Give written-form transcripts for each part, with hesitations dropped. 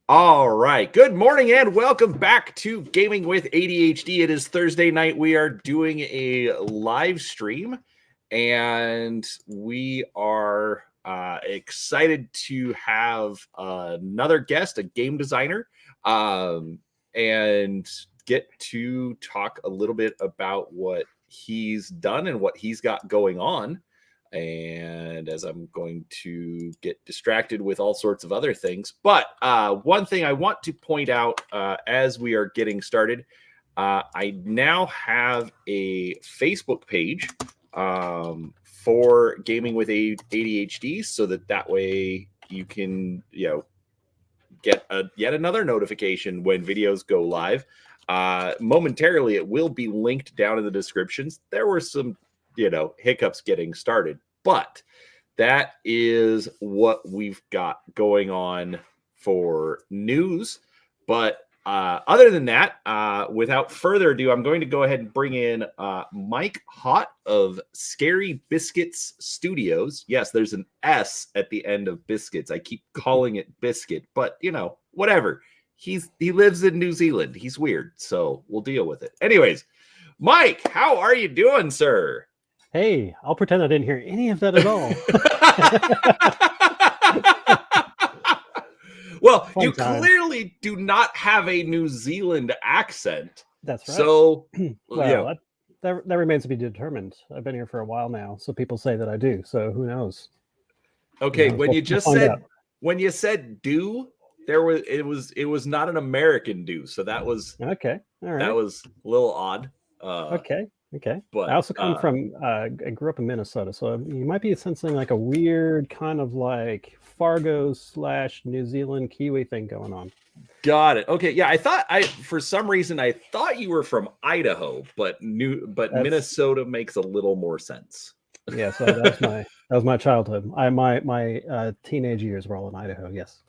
All right. Good morning and welcome back to Gaming with ADHD. It is Thursday night. We are doing a live stream and we are excited to have another guest, a game designer, and get to talk a little bit about what he's done and what he's got going on. And as I'm going to get distracted with all sorts of other things. But one thing I want to point out as we are getting started, I now have a Facebook page for Gaming with ADHD, so that way you can, get yet another notification when videos go live. Momentarily, it will be linked down in the descriptions. There were some hiccups getting started, but that is what we've got going on for news. But other than that, without further ado, I'm going to go ahead and bring in Mike Haught of Scary Biscuits Studios. Yes, there's an S at the end of biscuits. I keep calling it biscuit, but whatever. He lives in New Zealand. He's weird, so we'll deal with it. Anyways, Mike, how are you doing, sir? Hey, I'll pretend I didn't hear any of that at all. Well, you clearly do not have a New Zealand accent. That's right. So, well, that remains to be determined. I've been here for a while now, so people say that I do. So who knows? Okay, when you said "do," it was not an American "do," so that was okay. All right. That was a little odd. Okay. But I also come from. I grew up in Minnesota, so you might be sensing like a weird kind of like Fargo / New Zealand Kiwi thing going on. Got it. Okay, yeah. For some reason I thought you were from Idaho, but Minnesota makes a little more sense. Yeah, so that was my childhood. My teenage years were all in Idaho. Yes.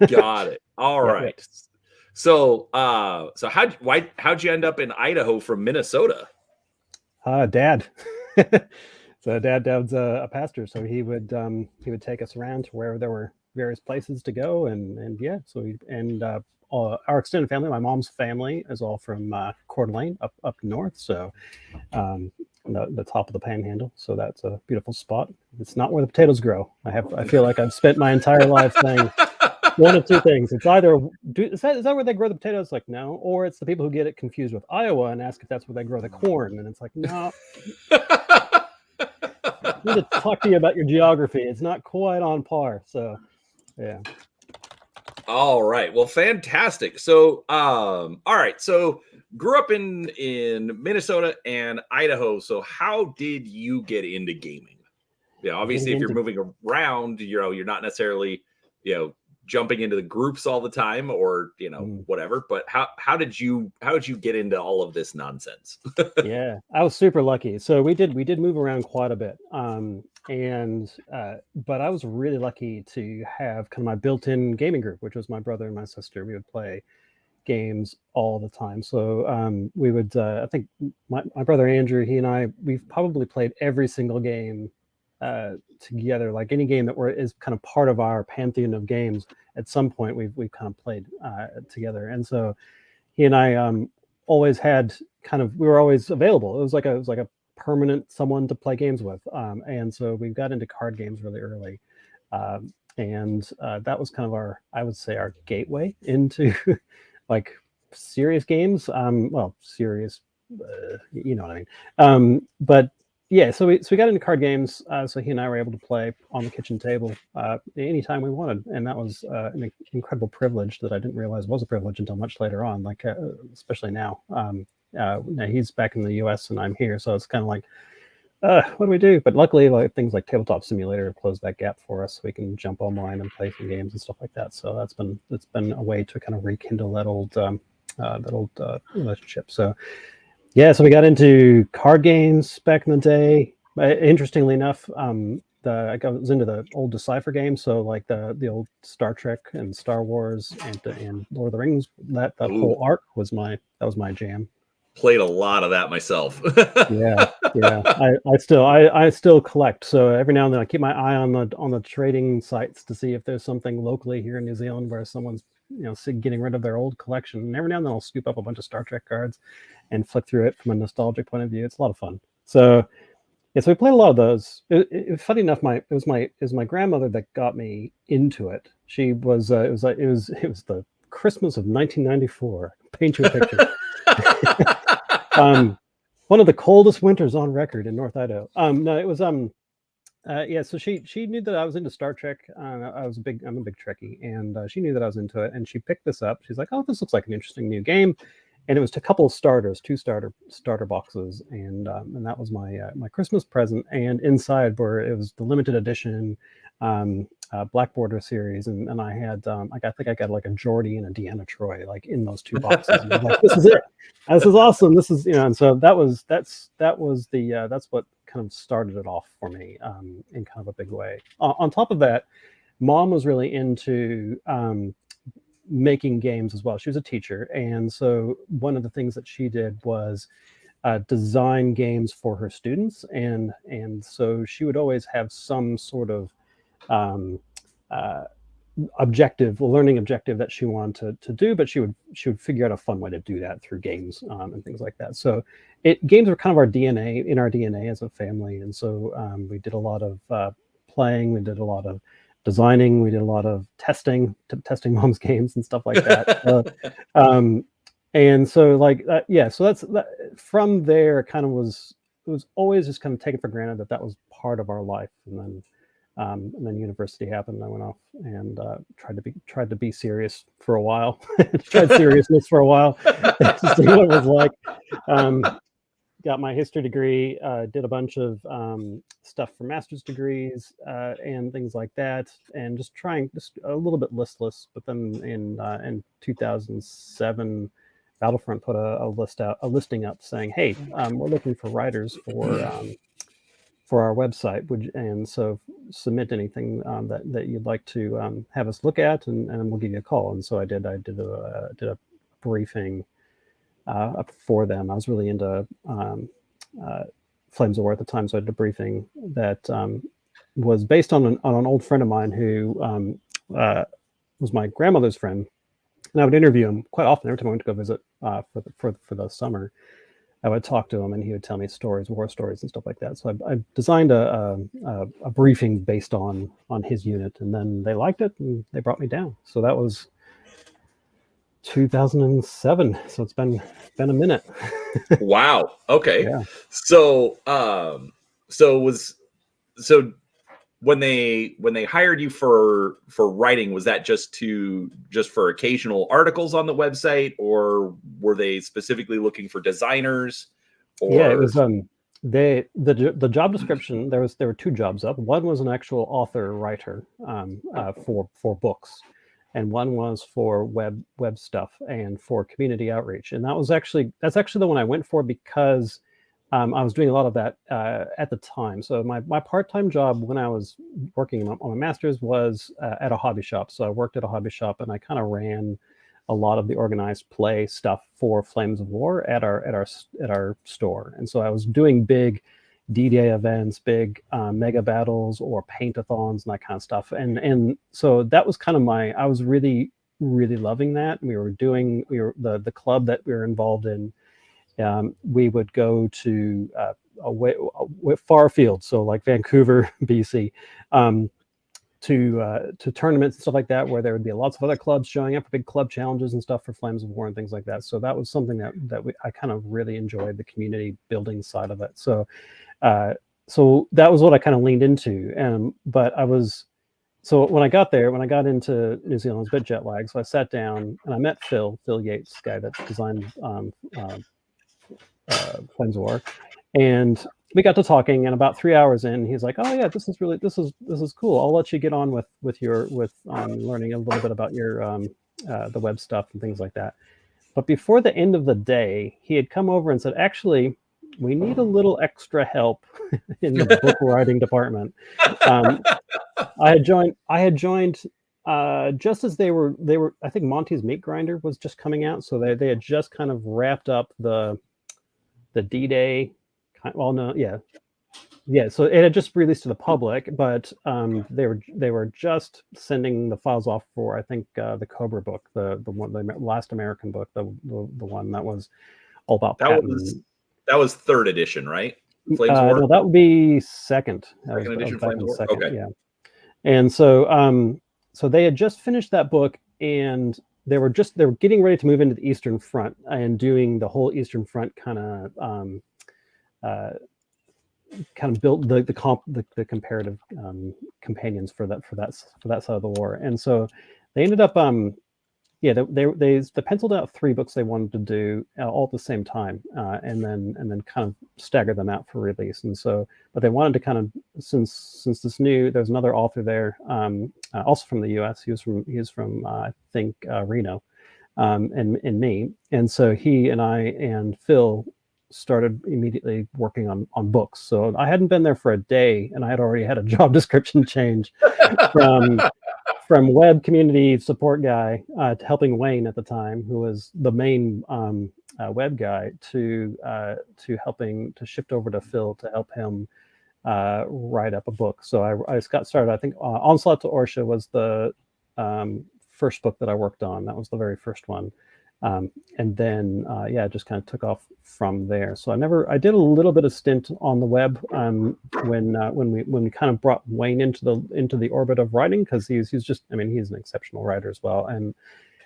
Got it. All right. Yeah. So how'd you end up in Idaho from Minnesota? Dad. So dad's a pastor, so he would take us around to wherever there were various places to go, and yeah. So our extended family, my mom's family, is all from Coeur d'Alene up north. So the top of the Panhandle. So that's a beautiful spot. It's not where the potatoes grow. I feel like I've spent my entire life saying one of two things. It's either is that where they grow the potatoes? Like, no. Or it's the people who get it confused with Iowa and ask if that's where they grow the corn. And it's like, no. I need to talk to you about your geography. It's not quite on par. So, yeah. All right. Well, fantastic. So, all right. So, grew up in Minnesota and Idaho. So, how did you get into gaming? Yeah, obviously, if you're moving around, you're not necessarily, jumping into the groups all the time or whatever, but how did you get into all of this nonsense? Yeah, I was super lucky. So we did move around quite a bit, but I was really lucky to have kind of my built-in gaming group, which was my brother and my sister. We would play games all the time. So we would I think my brother Andrew, he and we've probably played every single game together, like any game that is kind of part of our pantheon of games. At some point we've kind of played together, and so he and I always had we were always available. It was like a permanent someone to play games with, and so we got into card games really early, and that was kind of our gateway into like serious games. Serious, you know what I mean. But yeah, so we got into card games. So he and I were able to play on the kitchen table anytime we wanted, and that was an incredible privilege that I didn't realize was a privilege until much later on. Like especially now, he's back in the U.S. and I'm here, so it's kind of like, what do we do? But luckily, like things like Tabletop Simulator closed that gap for us, so we can jump online and play some games and stuff like that. So it's been a way to kind of rekindle that old relationship. So. Yeah, so we got into card games back in the day. Interestingly enough, I was into the old Decipher games, so like the old Star Trek and Star Wars and Lord of the Rings. That whole arc was my jam. played a lot of that myself. Yeah. I still collect. So every now and then I keep my eye on the trading sites to see if there's something locally here in New Zealand where someone's getting rid of their old collection. And every now and then I'll scoop up a bunch of Star Trek cards and flick through it from a nostalgic point of view. It's a lot of fun. So yeah, so we played a lot of those. Funny enough, it was my grandmother that got me into it. She was it was the Christmas of 1994. Paint you a picture. One of the coldest winters on record in North Idaho. No, it was yeah. So she knew that I was into Star Trek. I'm a big Trekkie, and she knew that I was into it. And she picked this up. She's like, "Oh, this looks like an interesting new game." And it was a couple of starters, two starter boxes, and that was my my Christmas present. And inside it was the limited edition Black Border series, and I had I think I got like a Geordie and a Deanna Troy like in those two boxes. And I was like, this is it. This is awesome. This is and so that's what kind of started it off for me in kind of a big way. On top of that, Mom was really into making games as well. She was a teacher, and so one of the things that she did was design games for her students, and so she would always have some sort of learning objective that she wanted to do, but she would figure out a fun way to do that through games and things like that. So games were kind of our DNA as a family, and so we did a lot of playing, we did a lot of designing, we did a lot of testing Mom's games and stuff like that. And so like yeah, so that's from there. Kind of it was always just kind of taken for granted that was part of our life, and then university happened, and I went off and tried to be serious for a while. Tried seriousness for a while to see what it was like. Got my history degree, did a bunch of stuff for master's degrees and things like that, and just a little bit listless. But then in 2007, Battlefront put a listing up saying, "Hey, we're looking for writers for our website. And so submit anything that you'd like to have us look at, and we'll give you a call." And so I did a briefing for them. I was really into Flames of War at the time, so I did a briefing that was based on an old friend of mine who was my grandmother's friend, and I would interview him quite often. Every time I went to go visit for the summer, I would talk to him, and he would tell me war stories and stuff like that. So I designed a briefing based on his unit, and then they liked it, and they brought me down. So that was 2007. So it's been a minute. Wow. Okay. Yeah. So when they hired you for writing, was that just for occasional articles on the website, or were they specifically looking for designers? Yeah, it was the job description. There were two jobs up. One was an actual author writer for books, and one was for web stuff and for community outreach. And that's actually the one I went for because I was doing a lot of that at the time. So my part-time job when I was working on my master's was at a hobby shop. So I worked at a hobby shop, and I kind of ran a lot of the organized play stuff for Flames of War at our store. And so I was doing big D-Day events, big mega battles or paint-a-thons and that kind of stuff. And so that was kind of I was really, really loving that. We were the club that we were involved in. We would go to far field, so like Vancouver, BC, to tournaments and stuff like that, where there would be lots of other clubs showing up for big club challenges and stuff for Flames of War and things like that. So that was something that I kind of really enjoyed, the community building side of it. So that was what I kind of leaned into. So when I got into New Zealand, I was a bit jet lagged. So I sat down and I met Phil Yates, the guy that designed Flames of War, and we got to talking. And about 3 hours in, he's like, "Oh yeah, this is cool. I'll let you get on with learning a little bit about your the web stuff and things like that." But before the end of the day, he had come over and said, "Actually, we need a little extra help in the book writing department." I had joined just as they were. I think Monty's Meat Grinder was just coming out, so they had just kind of wrapped up the the D-Day. Well, no, yeah, yeah. So it had just released to the public, but they were just sending the files off for, I think, the Cobra book, the one, the last American book, the one that was all about patent. That was third edition, right? Flames of War. No, that would be second. Second edition, back Flames in of War. second, Okay. yeah. And so so they had just finished that book, and they were getting ready to move into the Eastern Front and doing the whole Eastern Front kind of built the comparative companions for that side of the war. And so they ended up they penciled out 3 books they wanted to do all at the same time, and then kind of stagger them out for release. And so, but they wanted to kind of, since there's another author there, also from the U.S. He was from I think Reno, and me. And so he and I and Phil started immediately working on books. So I hadn't been there for a day, and I had already had a job description change from web community support guy to helping Wayne at the time, who was the main web guy, to helping to shift over to Phil to help him write up a book. So I got started. I think Onslaught to Orsha was the first book that I worked on. That was the very first one. And then it just kind of took off from there. So I did a little bit of stint on the web when we kind of brought Wayne into the orbit of writing, because he's an exceptional writer as well, and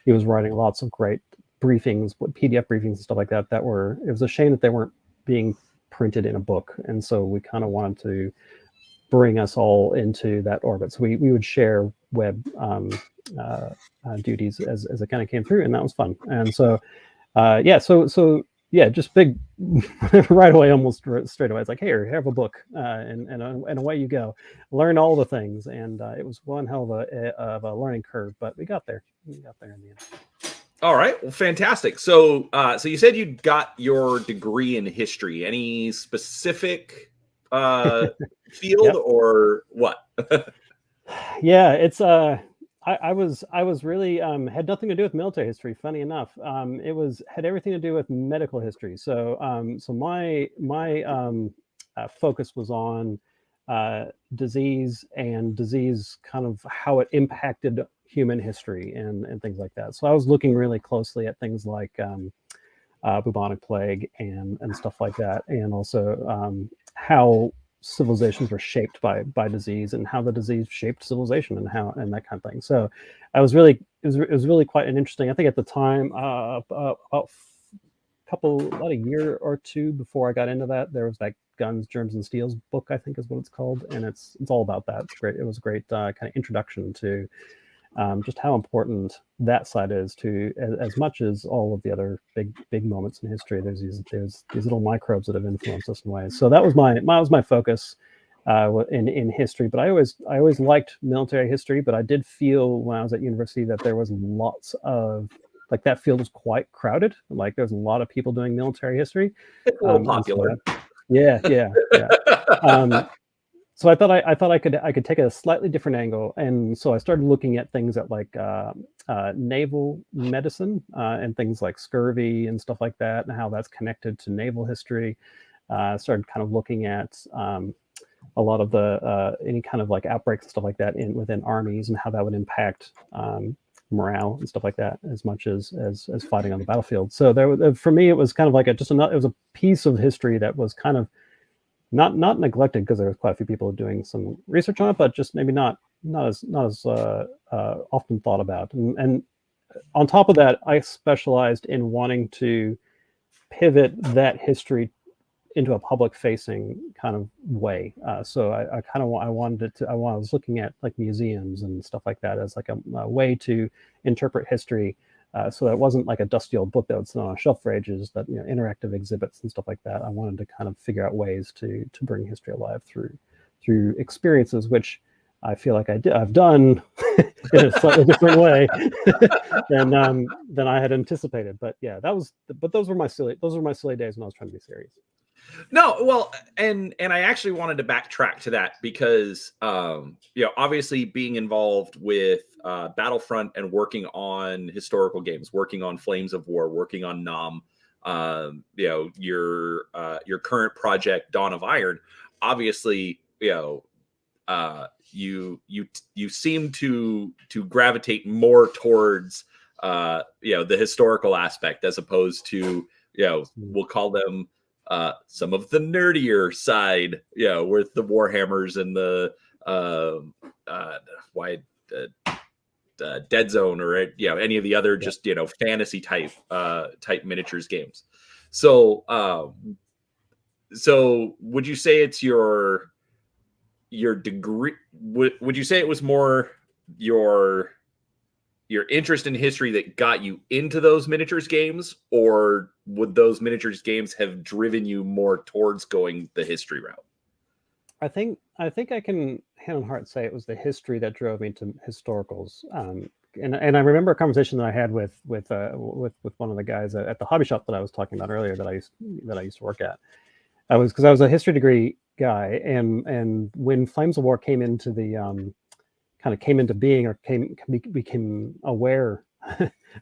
he was writing lots of great briefings, PDF briefings and stuff like that. It was a shame that they weren't being printed in a book, and so we kind of wanted to bring us all into that orbit. So we would share web duties as it kind of came through, and that was fun. And so just big right away, almost straight away, it's like, hey, have a book, and away you go, learn all the things. And it was one hell of a learning curve, but we got there in the end. All right, well, fantastic. So so you said you got your degree in history. Any specific field Yep. or what? Yeah, it's I was really had nothing to do with military history. Funny enough, it had everything to do with medical history. So my focus was on disease, and disease kind of how it impacted human history and things like that. So I was looking really closely at things like bubonic plague and stuff like that, and also how civilizations were shaped by disease, and how the disease shaped civilization, and that kind of thing. So it was really quite an interesting, I think at the time, about a year or two before I got into that, there was that Guns, Germs, and Steels book, I think is what it's called, and it's all about that. It's great. It was a great kind of introduction to just how important that side is to, as much as all of the other big moments in history. There's these little microbes that have influenced us in ways. So that was my focus in history. But I always liked military history. But I did feel when I was at university that there was lots of, like, that field was quite crowded. Like, there's a lot of people doing military history. It's a little popular. Yeah. So I thought I could take a slightly different angle, and so I started looking at things at like naval medicine and things like scurvy and stuff like that, and how that's connected to naval history. Started kind of looking at a lot of the any kind of like outbreaks and stuff like that within armies, and how that would impact morale and stuff like that, as much as fighting on the battlefield. So for me, it was kind of like it was a piece of history that was kind of not neglected, because there was quite a few people doing some research on it, but just maybe not as often thought about. And on top of that, I specialized in wanting to pivot that history into a public facing kind of way. So I was looking at like museums and stuff like that as like a way to interpret history. So that wasn't like a dusty old book that would sit on a shelf for ages, that, interactive exhibits and stuff like that. I wanted to kind of figure out ways to bring history alive through experiences, which I feel like I've done in a slightly different way than I had anticipated. But yeah, those were my silly days when I was trying to be serious. No, well, and I actually wanted to backtrack to that because, obviously being involved with Battlefront and working on historical games, working on Flames of War, working on Nam, your current project, Dawn of Iron, obviously, you seem to gravitate more towards the historical aspect as opposed to we'll call them some of the nerdier side, with the Warhammers and the wide Dead Zone, or any of the other just fantasy type miniatures games. So would you say it's your degree? Would you say it was more your interest in history that got you into those miniatures games, or would those miniatures games have driven you more towards going the history route? I think I can hand on heart say it was the history that drove me to historicals. And I remember a conversation that I had with one of the guys at the hobby shop that I was talking about earlier that I used to work at. Because I was a history degree guy, and when Flames of War came into the came into being, or became aware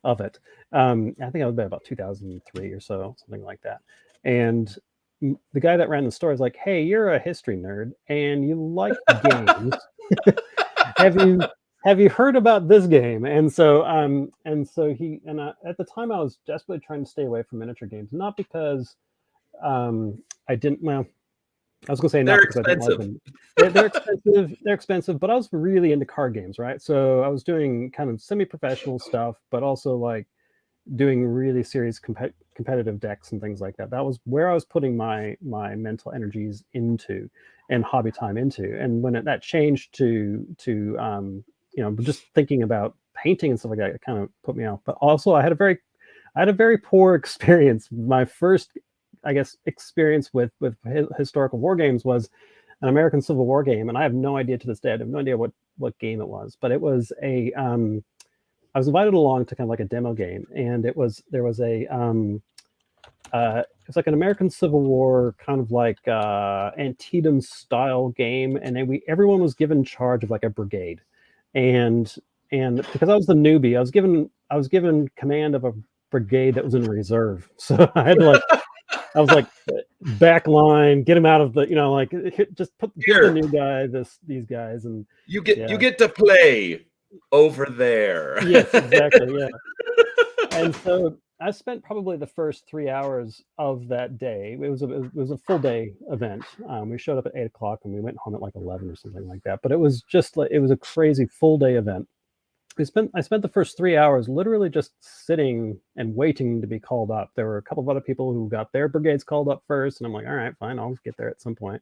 of it, I think it was about 2003 or so, something like that. And the guy that ran the store is like, "Hey, you're a history nerd and you like games. Have you heard about this game?" And so at the time I was desperately trying to stay away from miniature games, not because I didn't. Well, I was going to say not because I didn't like them. They're expensive. They're expensive, but I was really into card games, right? So I was doing kind of semi-professional stuff, but also like doing really serious competitive decks and things like that. That was where I was putting my mental energies into and hobby time into. And when that changed to just thinking about painting and stuff like that, it kind of put me off. But also I had a very poor experience. My first, I guess, experience with historical war games was an American Civil War game, and I have no idea to this day. I have no idea what game it was, but it was I was invited along to kind of like a demo game, and it was like an American Civil War kind of like Antietam style game, and everyone was given charge of like a brigade, and because I was the newbie, I was given command of a brigade that was in reserve, so I had to I was like, back line, get him out of the, just give the new guy these guys, and you get to play over there. Yes, exactly. Yeah. And so I spent probably the first 3 hours of that day. It was a full day event. We showed up at 8:00 and we went home at like 11 or something like that. But it was just like, it was a crazy full day event. I spent the first 3 hours literally just sitting and waiting to be called up. There were a couple of other people who got their brigades called up first, and I'm like, all right, fine, I'll get there at some point.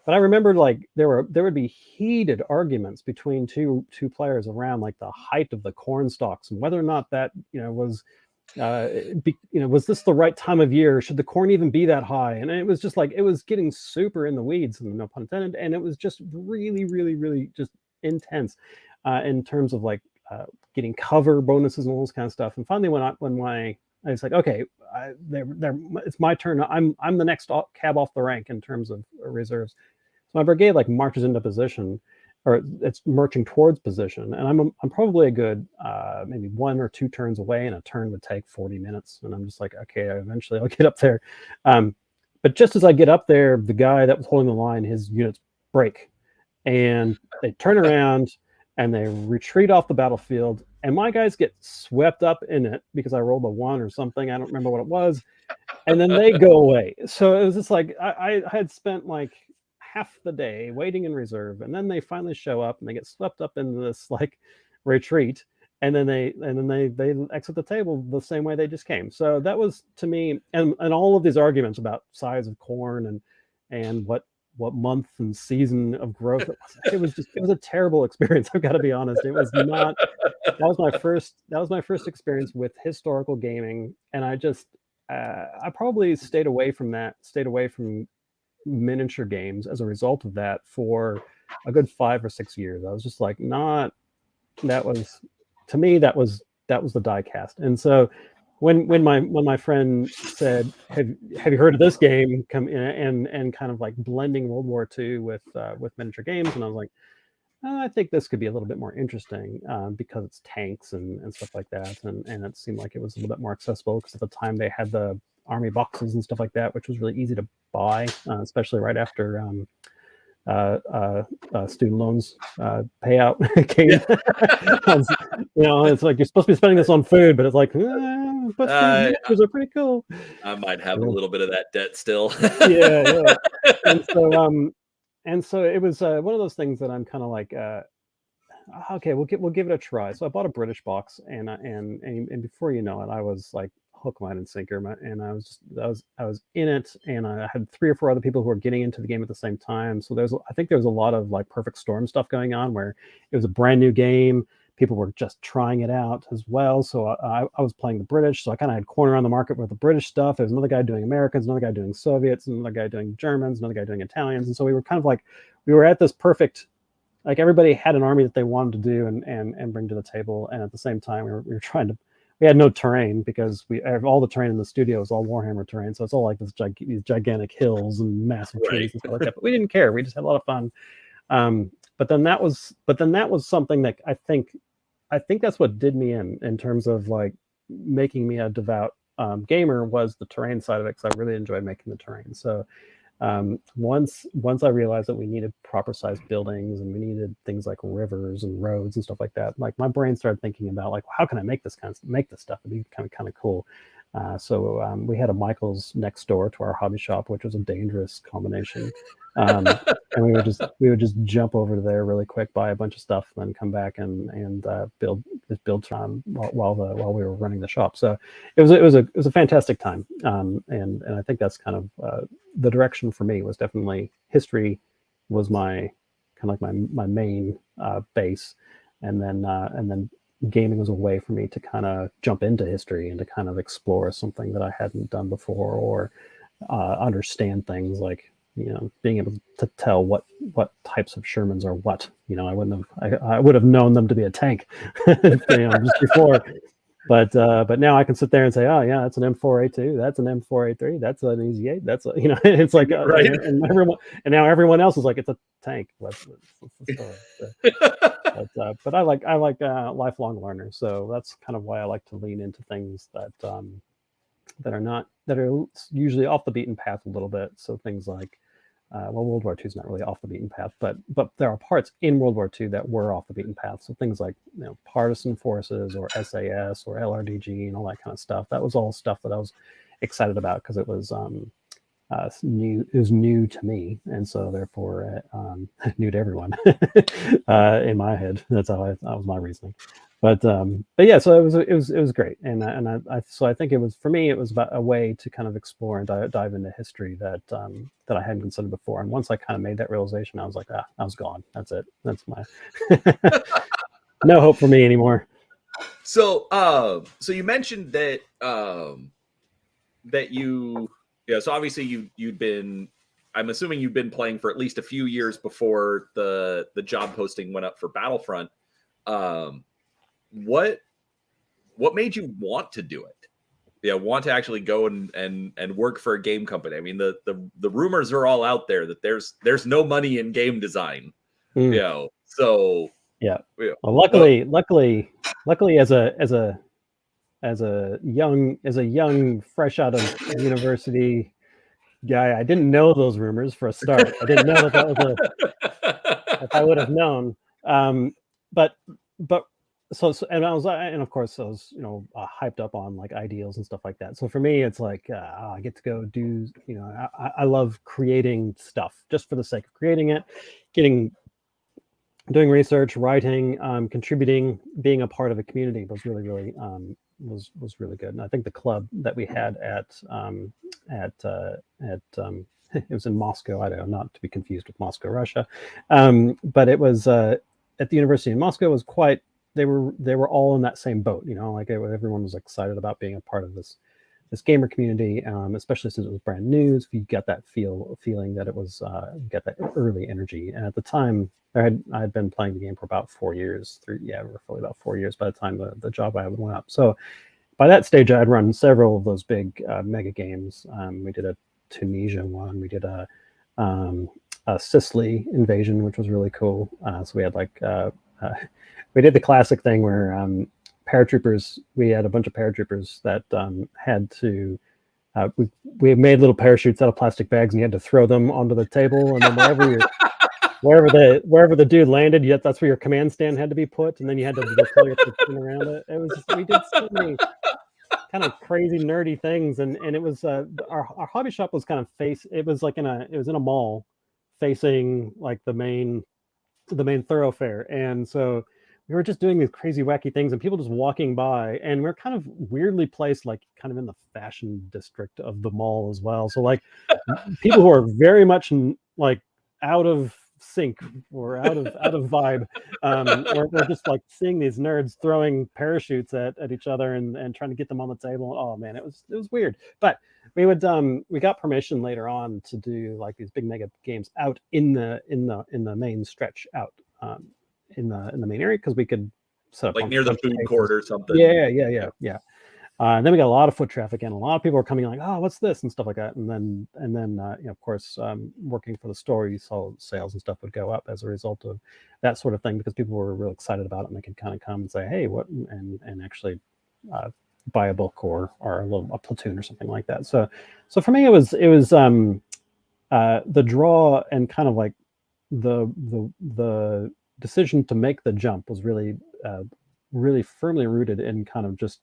But I remember like there would be heated arguments between two players around like the height of the corn stalks and whether or not that was was this the right time of year? Should the corn even be that high? And it was just like, it was getting super in the weeds, and no pun intended. And it was just really, really, really just intense in terms of like getting cover bonuses and all this kind of stuff. And finally, I was like, okay, it's my turn. I'm the next cab off the rank in terms of reserves. So my brigade like marches into position, or it's marching towards position, and I'm probably a good maybe 1 or 2 turns away, and a turn would take 40 minutes. And I'm just like, okay, eventually I'll get up there. But just as I get up there, the guy that was holding the line, his units break, and they turn around and they retreat off the battlefield, and my guys get swept up in it because I rolled a 1 or something. I don't remember what it was. And then they go away. So it was just like, I had spent like half the day waiting in reserve, and then they finally show up and they get swept up into this like retreat, and then they exit the table the same way they just came. So that was, to me, and all of these arguments about size of corn and what month and season of growth it was a terrible experience. I've got to be honest. It was not. That was my first experience with historical gaming, and I just I probably stayed away from miniature games as a result of that for a good 5 or 6 years. I was just like, that was, to me, that was the die cast. And so when my friend said, have you heard of this game, come in and kind of like blending World War II with miniature games, and I was like, I think this could be a little bit more interesting because it's tanks and stuff like that. And it seemed like it was a little bit more accessible because at the time they had the army boxes and stuff like that, which was really easy to buy, especially right after student loans payout came. It's like you're supposed to be spending this on food, but it's like, but these are pretty cool. I might have a little bit of that debt still. Yeah. And so it was one of those things that I'm kind of like, okay, we'll give it a try. So I bought a British box, and before you know it, I was like hook, line, and sinker, and I was in it, and I had 3 or 4 other people who were getting into the game at the same time. So I think there was a lot of like perfect storm stuff going on where it was a brand new game. People were just trying it out as well. So I was playing the British, so I kind of had corner on the market with the British stuff. There's another guy doing Americans, another guy doing Soviets, another guy doing Germans, another guy doing Italians, and so we were kind of like we were at this perfect. Like everybody had an army that they wanted to do and bring to the table, and at the same time we were trying to. We had no terrain because we have all the terrain in the studio is all Warhammer terrain, so it's all like these gigantic hills and massive trees and stuff like that. But we didn't care. We just had a lot of fun. But then that was something that I think that's what did me in terms of like making me a devout gamer was the terrain side of it, because I really enjoyed making the terrain. So once I realized that we needed proper sized buildings and we needed things like rivers and roads and stuff like that, like my brain started thinking about like, how can I make this stuff? It'd be kind of cool. So we had a Michael's next door to our hobby shop, which was a dangerous combination. And we would just jump over to there really quick, buy a bunch of stuff, and then come back and build while we were running the shop. So it was a fantastic time. And I think that's kind of the direction for me was definitely history was my kind of like my main base, and then gaming was a way for me to kind of jump into history and to kind of explore something that I hadn't done before, or understand things like, being able to tell what types of Shermans are what. I would have known them to be a tank just before. But now I can sit there and say, oh yeah, that's an M4A2, that's an M4A3, that's an Easy 8, that's a, it's like right. and now everyone else is like, it's a tank. That's the story. So, but I like lifelong learners, so that's kind of why I like to lean into things that are usually off the beaten path a little bit. So things like World War II is not really off the beaten path, but there are parts in World War II that were off the beaten path. So things like partisan forces or SAS or LRDG and all that kind of stuff. That was all stuff that I was excited about because it was new. It was new to me, and so therefore new to everyone in my head. That was my reasoning. But yeah, so it was great, and I think it was, for me, it was about a way to kind of explore and dive into history that I hadn't considered before. And once I kind of made that realization, I was like, I was gone. That's it. That's my no hope for me anymore. So so you mentioned that so obviously you'd been, I'm assuming you've been playing for at least a few years before the job posting went up for Battlefront. What made you want to do it? Want to actually go and work for a game company? I mean, the rumors are all out there that there's no money in game design. So yeah. Well, luckily, as a young fresh out of university guy, I didn't know those rumors for a start. I didn't know that was if I would have known. But so and of course I was hyped up on like ideals and stuff like that. So for me, it's like I get to go do, I love creating stuff just for the sake of creating it, doing research, writing, contributing, being a part of a community was really was really good. And I think the club that we had at it was in Moscow, Idaho, not to be confused with Moscow, Russia, but it was at the university in Moscow. Was quite, they were all in that same boat, like everyone was excited about being a part of this gamer community, especially since it was brand new. So you got that feeling that it was get that early energy. And at the time, I had been playing the game for about 4 years, roughly about 4 years by the time the job I went up. So by that stage, I had run several of those big mega games. We did a Tunisia one. We did a Sicily invasion, which was really cool. So we had we did the classic thing where paratroopers. We had a bunch of paratroopers that had to. We made little parachutes out of plastic bags, and you had to throw them onto the table, and then wherever the dude landed, yet that's where your command stand had to be put, and then you had to deploy your platoon around it. It was just, we did so many kind of crazy nerdy things, and it was our hobby shop was kind of it was like it was in a mall facing like the main thoroughfare, and so we were just doing these crazy wacky things and people just walking by, and we're kind of weirdly placed like kind of in the fashion district of the mall as well, so like people who are very much like out of sync or out of vibe, we're just like seeing these nerds throwing parachutes at each other and trying to get them on the table. Oh man, it was weird, but we got permission later on to do like these big mega games out in the main stretch out in the main area, because we could set up like near the food court or something. Yeah. And then we got a lot of foot traffic, and a lot of people were coming like, "Oh, what's this?" and stuff like that. And then of course, working for the store, you saw sales and stuff would go up as a result of that sort of thing, because people were real excited about it, and they could kind of come and say, "Hey, what?" and actually buy a book or a platoon or something like that. So for me, it was the draw, and kind of like the decision to make the jump was really firmly rooted in kind of just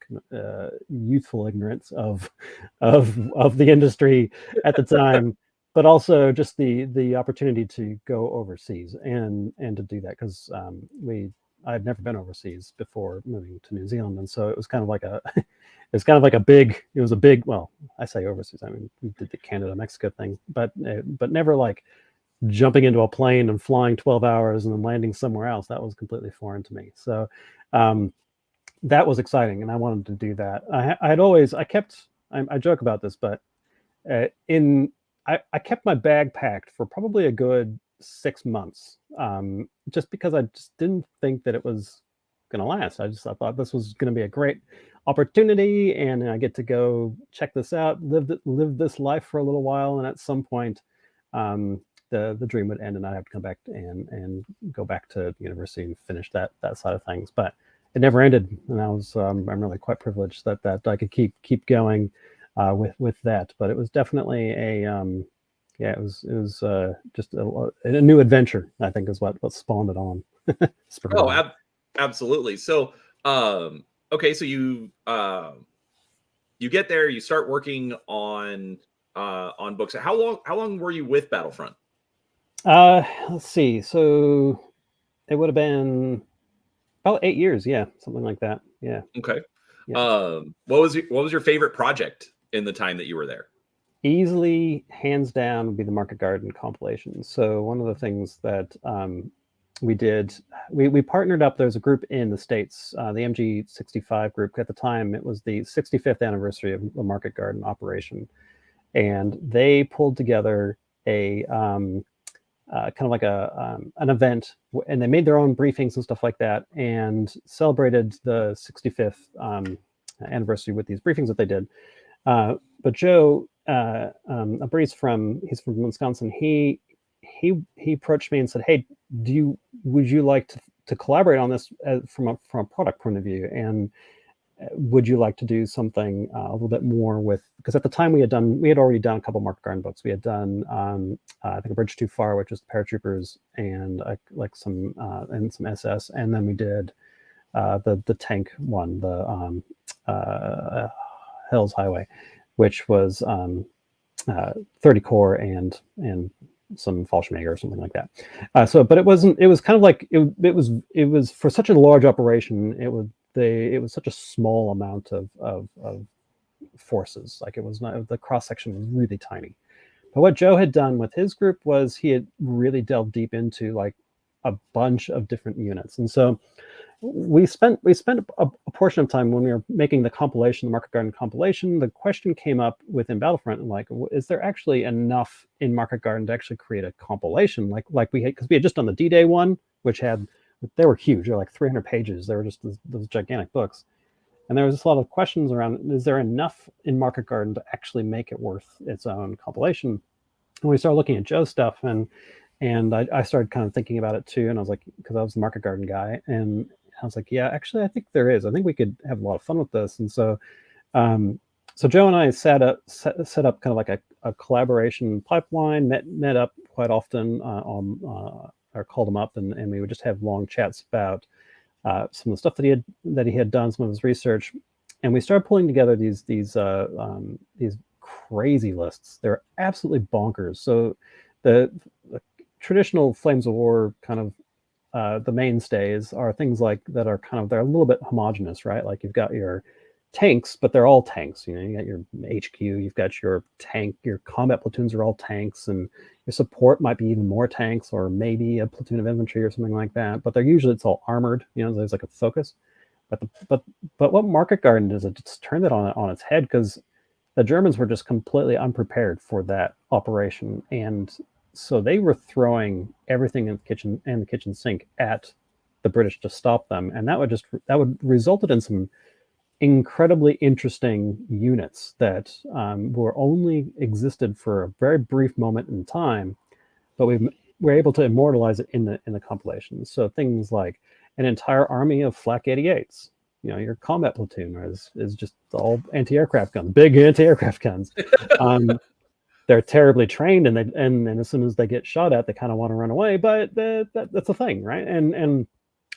youthful ignorance of the industry at the time, but also just the opportunity to go overseas and to do that, because I'd never been overseas before moving to New Zealand, and so it was kind of like a big, well, I say overseas, I mean we did the Canada Mexico thing, but never like jumping into a plane and flying 12 hours and then landing somewhere else. That was completely foreign to me. So that was exciting, and I wanted to do that. I joke about this, but I kept my bag packed for probably a good 6 months, just because I just didn't think that it was going to last. I thought this was going to be a great opportunity, and I get to go check this out, live this life for a little while, and at some point, the dream would end, and I'd have to come back and go back to university and finish that side of things. But it never ended, and I'm really quite privileged that I could keep going with that. But it was definitely it was just a new adventure, I think, is what spawned it on. Absolutely. So okay, so you get there, you start working on books. How long were you with Battlefront? Let's see. So it would have been about 8 years. Yeah, something like that. Yeah. Okay. Yeah. What was your favorite project in the time that you were there? Easily, hands down, would be the Market Garden compilation. So one of the things that we did, we partnered up. There's a group in the States, the MG65 group. At the time, it was the 65th anniversary of the Market Garden operation, and they pulled together a kind of like an event, and they made their own briefings and stuff like that, and celebrated the 65th anniversary with these briefings that they did. But Joe, a breeze he's from Wisconsin, he approached me and said, "Hey, would you like to collaborate on this from a product point of view, and would you like to do something a little bit more with?" Because at the time we had already done a couple Market Garden books. We had done I think A Bridge Too Far, which is the paratroopers, and some SS, and then we did the tank one, the Hell's Highway, which was 30 core and some Fallschirmjäger or something like that. But it was kind of like it was for such a large operation. It was such a small amount of forces. Like, it was not, the cross section was really tiny. But what Joe had done with his group was he had really delved deep into like a bunch of different units, and so we spent a portion of time when we were making the compilation, the Market Garden compilation. The question came up within Battlefront, and like, is there actually enough in Market Garden to actually create a compilation like we had, because we had just done the D-Day one, which they were huge. They're like 300 pages. They were just those gigantic books. And there was just a lot of questions around, is there enough in Market Garden to actually make it worth its own compilation? And we started looking at Joe's stuff, and And I started kind of thinking about it too, and I was like, because I was the market garden guy, and I was like, yeah, actually, I think there is. I think we could have a lot of fun with this. And so, um, so Joe and I set up kind of like a collaboration pipeline. Met up quite often or called him up, and we would just have long chats about some of the stuff that he had done, some of his research, and we started pulling together these crazy lists. They're absolutely bonkers. So the traditional Flames of War kind of the mainstays are things like that are kind of, they're a little bit homogenous, right? Like you've got your tanks, but they're all tanks. You know, you got your HQ, you've got your tank, your combat platoons are all tanks, and your support might be even more tanks, or maybe a platoon of infantry or something like that. But they're usually, it's all armored. You know, there's like a focus. But what Market Garden does, it just turned it on its head, because the Germans were just completely unprepared for that operation, and so they were throwing everything in the kitchen and the kitchen sink at the British to stop them, and that would resulted in some incredibly interesting units that were only existed for a very brief moment in time, but we were able to immortalize it in the compilation. So things like an entire army of Flak 88s. You know, your combat platoon is just all anti-aircraft guns, big anti-aircraft guns. They're terribly trained, and as soon as they get shot at, they kind of want to run away. But that's a thing, right?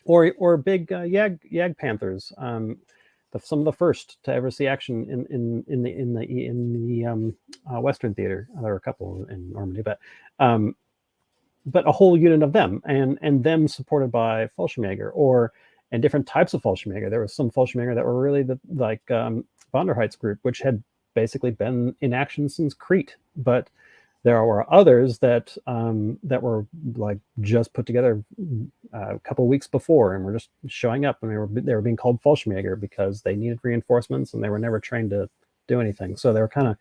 Or big Yag Panthers. Some of the first to ever see action in the Western Theater. There were a couple in Normandy, but a whole unit of them, and them supported by Fallschirmjäger, and different types of Fallschirmjäger. There was some Fallschirmjäger that were really like Von der Heidt's group, which had basically been in action since Crete, but there were others that were like just put together a couple of weeks before, and were just showing up, and they were being called Fallschirmjäger because they needed reinforcements, and they were never trained to do anything. So they were kind of,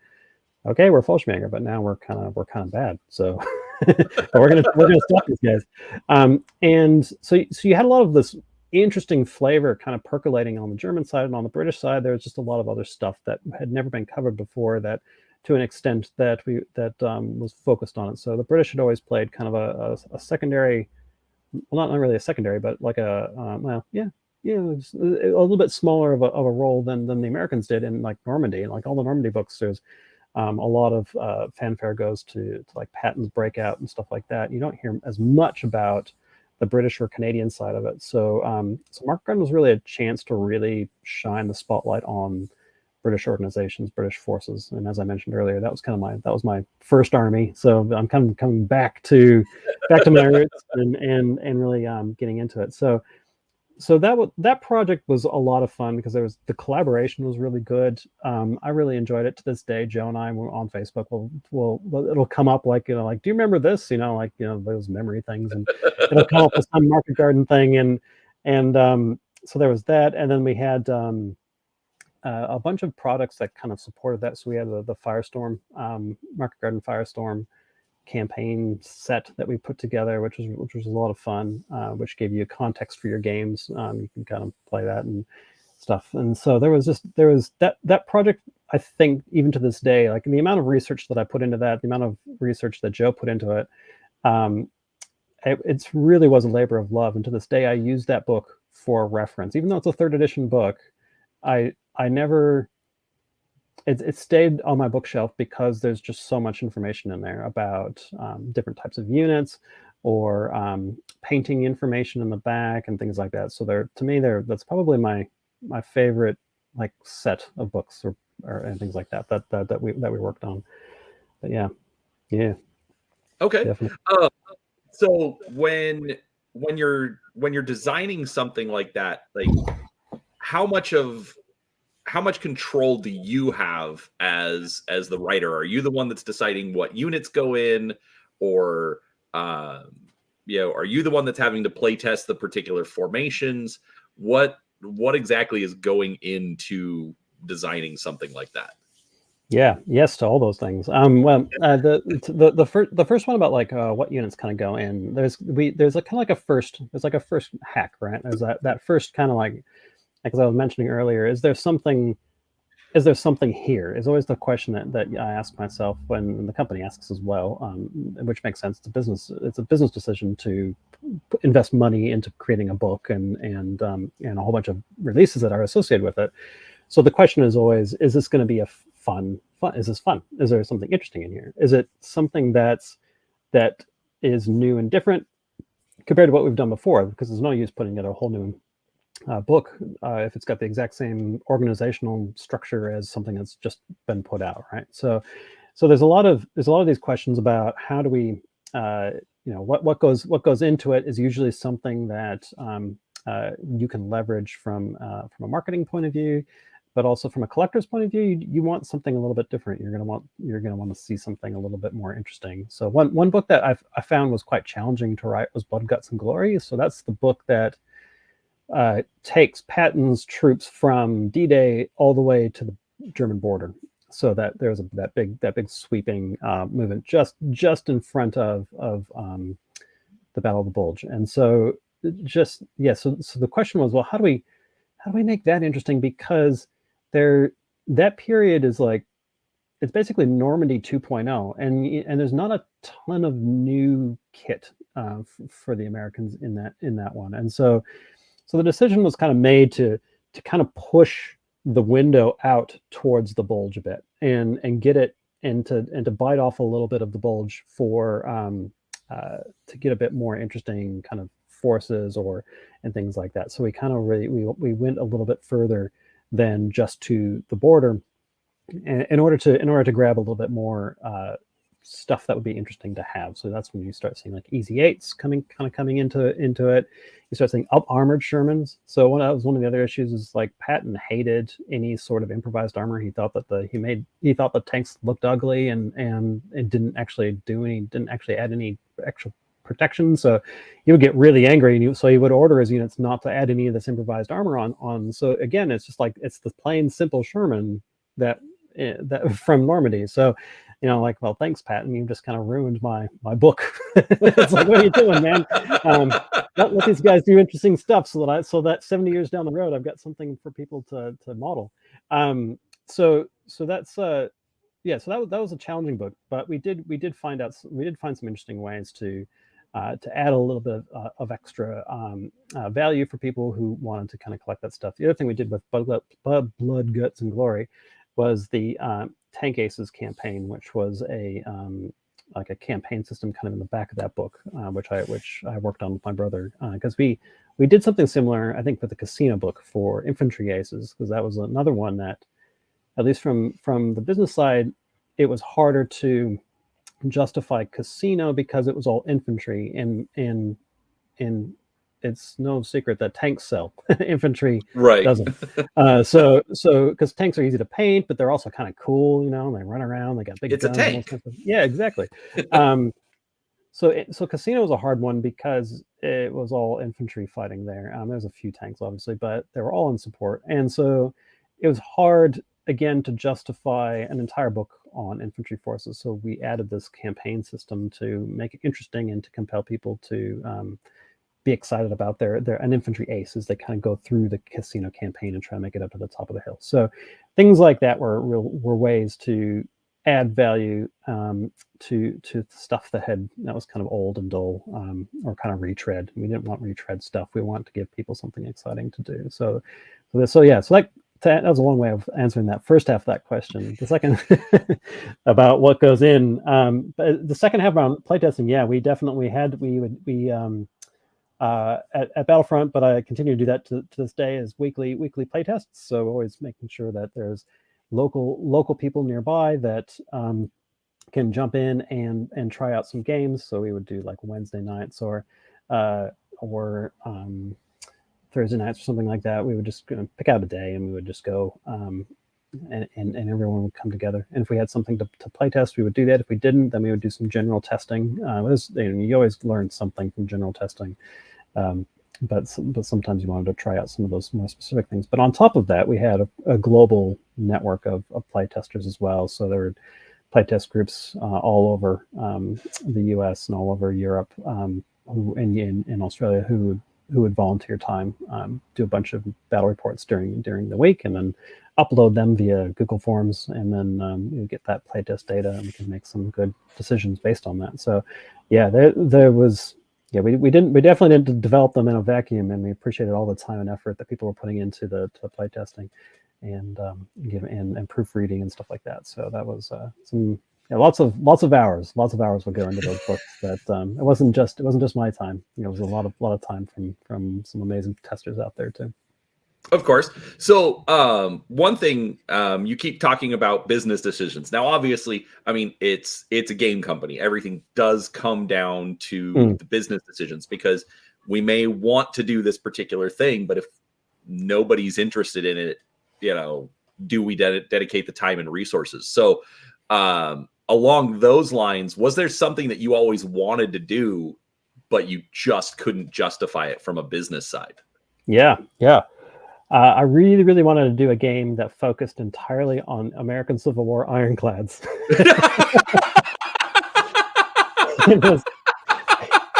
okay, we're Fallschirmjäger, but now we're kind of bad. So but we're gonna stop these guys. And so you had a lot of this interesting flavor kind of percolating on the German side, and on the British side, there was just a lot of other stuff that had never been covered before, that to an extent that was focused on it. So the British had always played kind of a secondary, well, not really a secondary, but like a little bit smaller of a role than the Americans did in like Normandy. Like all the Normandy books, there's a lot of fanfare goes to like Patton's breakout and stuff like that. You don't hear as much about the British or Canadian side of it. So Market Garden was really a chance to really shine the spotlight on British organizations, British forces. And as I mentioned earlier, that was my first army. So I'm kind of coming back to my roots and really getting into it. So that project was a lot of fun, because the collaboration was really good. I really enjoyed it. To this day, Joe and I were on Facebook. It'll come up like, do you remember this? Those memory things, and it'll come up with some Market Garden thing, and so there was that, and then we had a bunch of products that kind of supported that. So we had the Firestorm, Market Garden Firestorm campaign set that we put together, which was a lot of fun, which gave you a context for your games. You can kind of play that and stuff. And so there was that project. I think even to this day, like the amount of research that I put into that, the amount of research that Joe put into it, it's really was a labor of love. And to this day, I use that book for reference, even though it's a 3rd edition book. I never, it stayed on my bookshelf because there's just so much information in there about different types of units, or painting information in the back and things like that. So to me, that's probably my favorite like set of books or and things like that we worked on. But yeah. Okay. Definitely. So when you're designing something like that, like how much control do you have as the writer? Are you the one that's deciding what units go in, or are you the one that's having to play test the particular formations? What exactly is going into designing something like that? Yeah, yes to all those things. The first one about like what units kind of go in. There's a kind of like a first. There's like a first hack, right? There's that first kind of like as I was mentioning earlier. Is there something is there something here? Is always the question that I ask myself when the company asks as well, which makes sense. It's a business decision to invest money into creating a book and a whole bunch of releases that are associated with it. So the question is always, is this going to be a fun? Is this fun? Is there something interesting in here? Is it something that is new and different compared to what we've done before? Because there's no use putting together a whole new book if it's got the exact same organizational structure as something that's just been put out, right? So there's a lot of these questions about how do we, what goes into it is usually something that you can leverage from a marketing point of view, but also from a collector's point of view. You want something a little bit different. You're gonna want to see something a little bit more interesting. So one book that I found was quite challenging to write was Blood, Guts, and Glory. So that's the book that takes Patton's troops from D-Day all the way to the German border, so that there's that big sweeping movement just in front of the Battle of the Bulge. And so so the question was, well, how do we make that interesting? Because that period is like, it's basically Normandy 2.0, and there's not a ton of new kit for the Americans in that one. And so the decision was kind of made to kind of push the window out towards the Bulge a bit and get it and to bite off a little bit of the Bulge for to get a bit more interesting kind of forces and things like that. So we kind of we went a little bit further than just to the border in order to grab a little bit more stuff that would be interesting to have. So that's when you start seeing like Easy Eights coming into it. You start seeing up armored Shermans. So that was one of the other issues, is like Patton hated any sort of improvised armor. He thought that he thought the tanks looked ugly and it didn't actually add any actual protection. So he would get really angry, so he would order his units not to add any of this improvised armor on. So again, it's just like, it's the plain simple Sherman that from Normandy. So, like, well, thanks, Patton. You just kind of ruined my book. It's like, what are you doing, man? Let these guys do interesting stuff so that 70 years down the road, I've got something for people to model. So that's so that was a challenging book, but we did find some interesting ways to add a little bit of extra value for people who wanted to kind of collect that stuff. The other thing we did with Blood, Guts, and Glory was the Tank Aces campaign, which was like a campaign system kind of in the back of that book, which I worked on with my brother, because we did something similar, I think, with the Casino book for Infantry Aces, because that was another one that, at least from the business side, it was harder to justify Casino because it was all infantry, and it's no secret that tanks sell. Infantry right doesn't. So because tanks are easy to paint, but they're also kind of cool, they run around, they got big it's guns. a tank. Yeah, exactly. So Casino was a hard one because it was all infantry fighting there. There's a few tanks, obviously, but they were all in support. And so it was hard, again, to justify an entire book on infantry forces. So we added this campaign system to make it interesting and to compel people to be excited about an infantry ace as they kind of go through the Casino campaign and try to make it up to the top of the hill. So things like that were ways to add value to stuff that was kind of old and dull, or kind of retread. We didn't want retread stuff. We want to give people something exciting to do. So that was a long way of answering that first half of that question. The second about what goes in, but the second half around playtesting, at Battlefront, but I continue to do that to this day, is weekly playtests. So always making sure that there's local people nearby that can jump in and try out some games. So we would do like Wednesday nights or Thursday nights or something like that. We would just pick out a day and we would just go, and everyone would come together. And if we had something to play test, we would do that. If we didn't, then we would do some general testing. You always learn something from general testing. But sometimes you wanted to try out some of those more specific things. But on top of that, we had a global network of play testers as well. So there were playtest groups all over the US and all over Europe, who in Australia, who would would volunteer time, do a bunch of battle reports during the week, and then upload them via Google Forms, and then you get that playtest data, and we can make some good decisions based on that. So, yeah, there was. Yeah, we definitely didn't develop them in a vacuum, and we appreciated all the time and effort that people were putting into the playtesting, and proofreading and stuff like that. So that was lots of hours would go into those books. That it wasn't just my time. It was a lot of time from some amazing testers out there too. Of course. So one thing, you keep talking about business decisions. Now, obviously, I mean, it's a game company. Everything does come down to the business decisions, because we may want to do this particular thing, but if nobody's interested in it, do we dedicate the time and resources? So along those lines, was there something that you always wanted to do, but you just couldn't justify it from a business side? Yeah. I really, really wanted to do a game that focused entirely on American Civil War ironclads. It was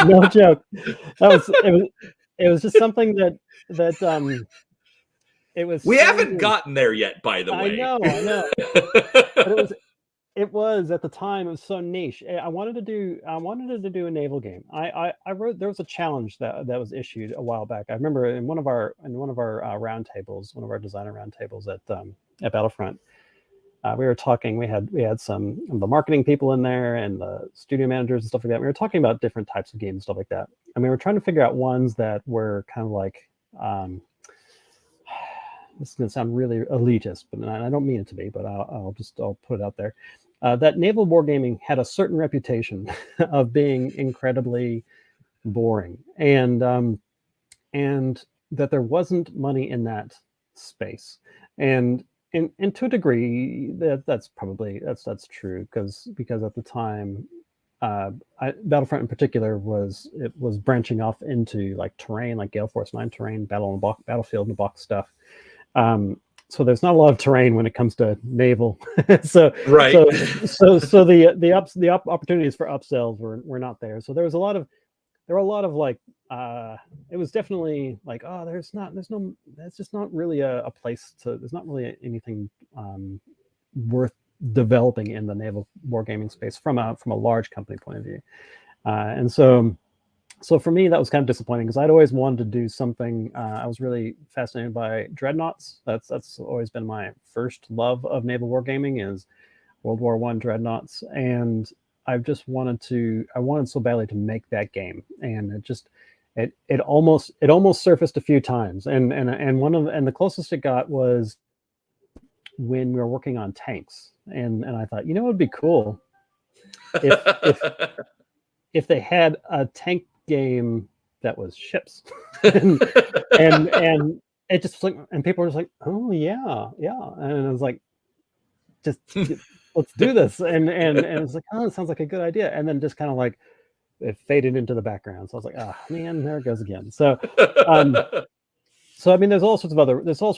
no joke. It was just something that it was. We haven't gotten there yet, by the way. I know. But it was at the time, it was so niche. I wanted to do a naval game. I wrote, there was a challenge that was issued a while back. I remember in one of our roundtables, one of our designer roundtables at Battlefront, we were talking. We had some of the marketing people in there and the studio managers and stuff like that. We were talking about different types of games and stuff like that. And we were trying to figure out ones that were kind of like, this is going to sound really elitist, but I don't mean it to be, but I'll put it out there. That naval wargaming had a certain reputation of being incredibly boring, and that there wasn't money in that space. And to a degree, that's true, because at the time, Battlefront in particular was branching off into like terrain, like Gale Force 9 terrain, battlefield in the box stuff. So there's not a lot of terrain when it comes to naval. So right. So the opportunities for upsells were not there. So there were a lot of like, it was definitely like, oh, that's just not really a place to. There's not really anything worth developing in the naval wargaming space from a large company point of view, and so for me, that was kind of disappointing, because I'd always wanted to do something. I was really fascinated by dreadnoughts. That's always been my first love of naval wargaming, is World War I dreadnoughts, and I wanted so badly to make that game, and it almost surfaced a few times, and the closest it got was when we were working on tanks, and I thought, it would be cool if they had a tank game that was ships, and it just like, and people were just like, oh yeah, and I was like, just let's do this, and it was like, oh, it sounds like a good idea, and then just kind of like it faded into the background. So I was like, oh man, there it goes again. So I mean, there's all sorts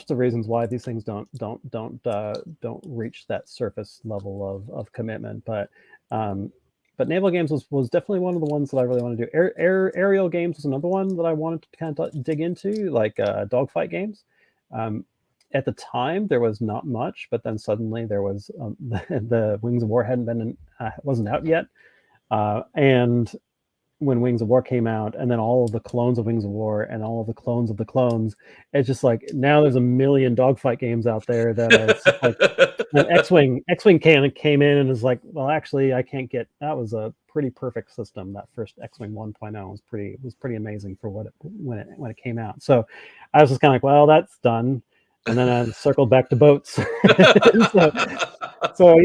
of reasons why these things don't reach that surface level of commitment, but naval games was definitely one of the ones that I really want to do. Aerial games was another one that I wanted to kind of dig into, like dogfight games. At the time, there was not much, but then suddenly there was the Wings of War wasn't out yet, and when Wings of War came out, and then all of the clones of Wings of War and all of the clones of the clones, it's just like now there's a million dogfight games out there that are like, X-Wing came in and is like, well, actually, I can't get. That was a pretty perfect system. That first X-Wing 1.0 was pretty amazing for when it came out. So I was just kind of like, well, that's done, and then I circled back to boats. So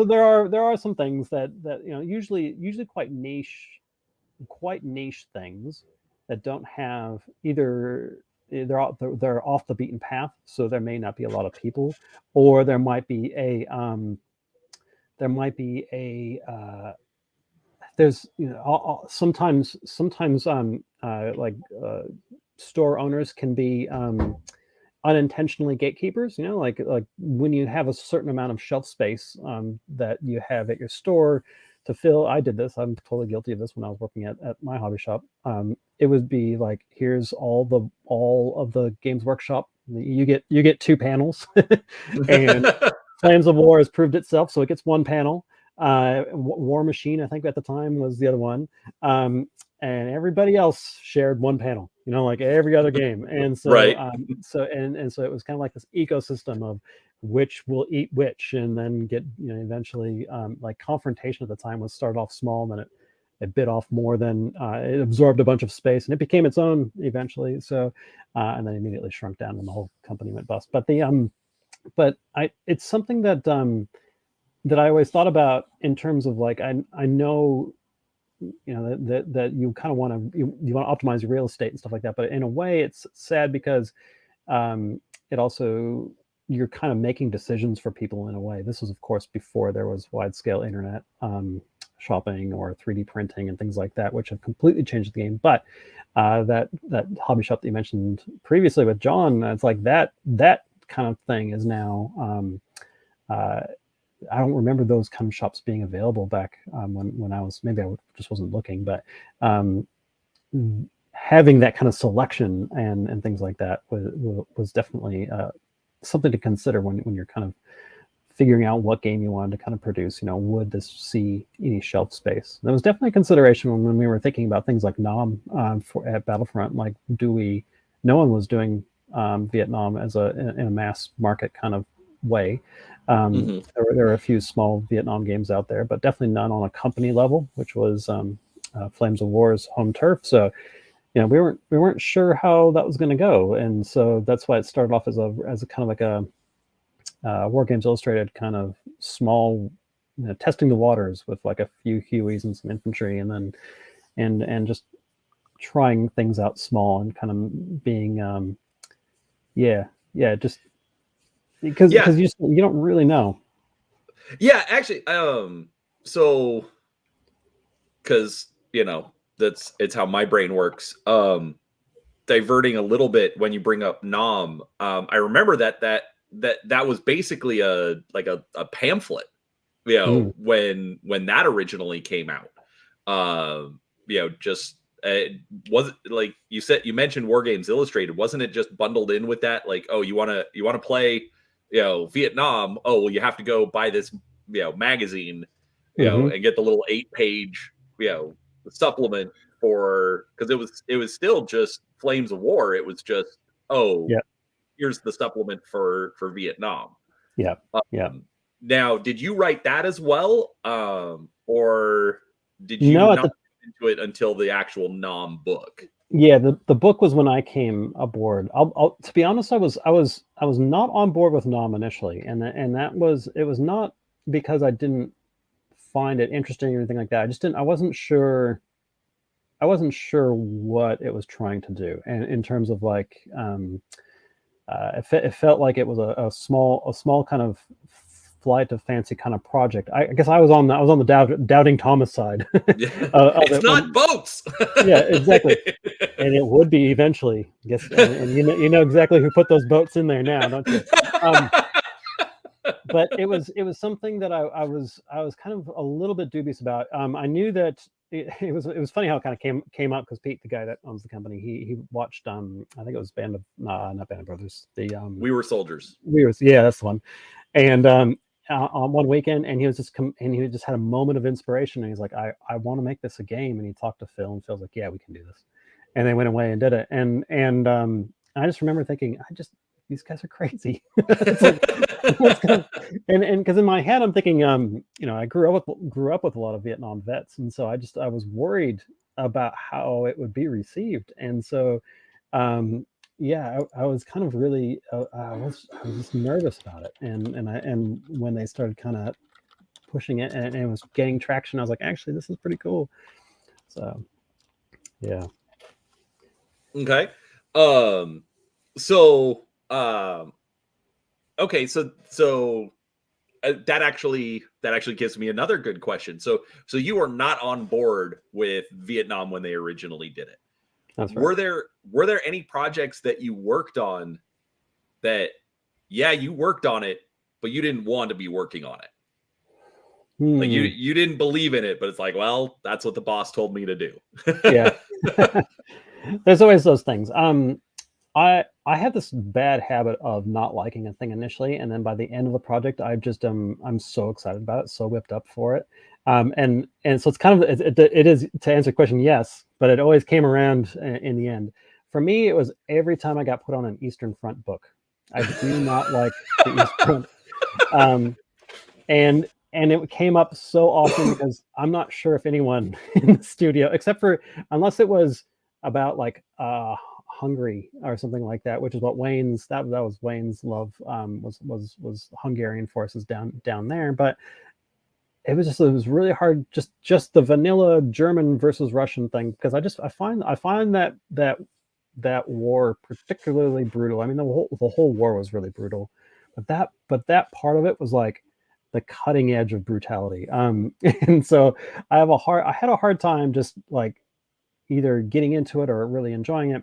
there are some things that usually quite niche things that don't have either. They're off the beaten path, so there may not be a lot of people, or there might be a there's sometimes like store owners can be unintentionally gatekeepers, like when you have a certain amount of shelf space that you have at your store, to fill, I did this, I'm totally guilty of this when I was working at my hobby shop. It would be like, here's all of the Games Workshop, you get 2 panels. And Flames of War has proved itself, so it gets 1 panel. War Machine, I think at the time, was the other one. And everybody else shared 1 panel, like every other game. And so Right. so it was kind of like this ecosystem of which will eat which, and then get, eventually, like Confrontation at the time was started off small, and then it bit off more than it absorbed a bunch of space, and it became its own eventually. So and then immediately shrunk down when the whole company went bust. But it's something that that I always thought about in terms of like, I know, that you kind of want to, you want to optimize your real estate and stuff like that, but in a way it's sad because it also, you're kind of making decisions for people in a way. This was, of course, before there was wide scale internet shopping or 3D printing and things like that, which have completely changed the game. But that hobby shop that you mentioned previously with John, it's like that kind of thing is now, I don't remember those kind of shops being available back when I was, maybe I just wasn't looking, but having that kind of selection and things like that was definitely something to consider when you're kind of figuring out what game you wanted to kind of produce. Would this see any shelf space? That was definitely a consideration when we were thinking about things like Nam at Battlefront. Like, no one was doing Vietnam as in a mass market kind of way. There were a few small Vietnam games out there, but definitely none on a company level, which was Flames of War's home turf. So, we weren't sure how that was going to go, and so that's why it started off as a kind of like a Wargames Illustrated kind of small, testing the waters with like a few Hueys and some infantry, and then and just trying things out small and kind of being just because you don't really know. Yeah, actually, so because it's how my brain works. Diverting a little bit when you bring up Nom, I remember that was basically a pamphlet, when that originally came out. Just was it, like you mentioned Wargames Illustrated, wasn't it just bundled in with that? Like, oh, you want to play Vietnam, oh well, you have to go buy this magazine, and get the little 8-page supplement, for because it was still just Flames of War. It was just, here's the supplement for Vietnam. Now, did you write that as well, or did you not get into it until the actual Nom book? Yeah, the book was when I came aboard. I'll to be honest, I was not on board with Nom initially, and it was not because I didn't find it interesting or anything like that. I wasn't sure what it was trying to do, and in terms of like it felt like it was a small kind of flight of fancy kind of project. I guess I was on the doubting Thomas side. It's not boats. Yeah, exactly. And it would be eventually. I guess, and you know exactly who put those boats in there now, don't you? But it was something that I was kind of a little bit dubious about. I knew that it was funny how it kind of came up because Pete, the guy that owns the company, he watched I think it was not Band of Brothers. We Were Soldiers. That's the one. And on one weekend, and he was just had a moment of inspiration, and he's like, I want to make this a game. And he talked to Phil, and Phil's like, yeah, we can do this. And they went away and did it. And I just remember thinking, these guys are crazy. And because in my head I'm thinking, I grew up with a lot of Vietnam vets, and so I was worried about how it would be received. And so I was kind of really I was just nervous about it. And when they started kind of pushing it and it was getting traction, I was like, actually, this is pretty cool. So yeah. Okay. Okay, so that actually gives me another good question. So you were not on board with Vietnam when they originally did it. That's right. Were there any projects that you worked on that, you worked on it, but you didn't want to be working on it? Like you didn't believe in it, but it's like, well, that's what the boss told me to do. Yeah. There's always those things. I had this bad habit of not liking a thing initially, and then by the end of the project, I'm so excited about it, so whipped up for it. And so it's kind of it is, to answer the question, yes, but it always came around in the end. For me, it was every time I got put on an Eastern Front book. I do not like the Eastern Front. And it came up so often because I'm not sure if anyone in the studio, except for, unless it was about like Hungary or something like that, which is what Wayne's, that was Wayne's love, was Hungarian forces down there. But it was really hard, just the vanilla German versus Russian thing, because I find that war particularly brutal. I mean, the whole war was really brutal, but that part of it was like the cutting edge of brutality. And so I had a hard time just like either getting into it or really enjoying it.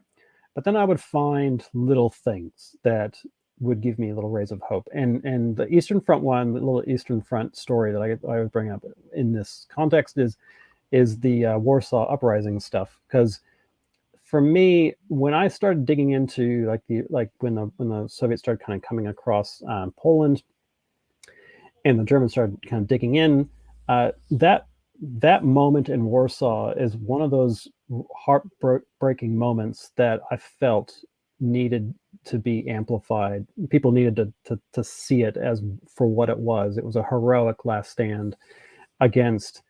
But then I would find little things that would give me a little rays of hope. And the Eastern Front one, the little Eastern Front story that I would bring up in this context is the Warsaw Uprising stuff. Because for me, when I started digging into when the Soviets started kind of coming across Poland, and the Germans started kind of digging in, that moment in Warsaw is one of those heartbreaking moments that I felt needed to be amplified. People needed to see it as for what it was. It was a heroic last stand against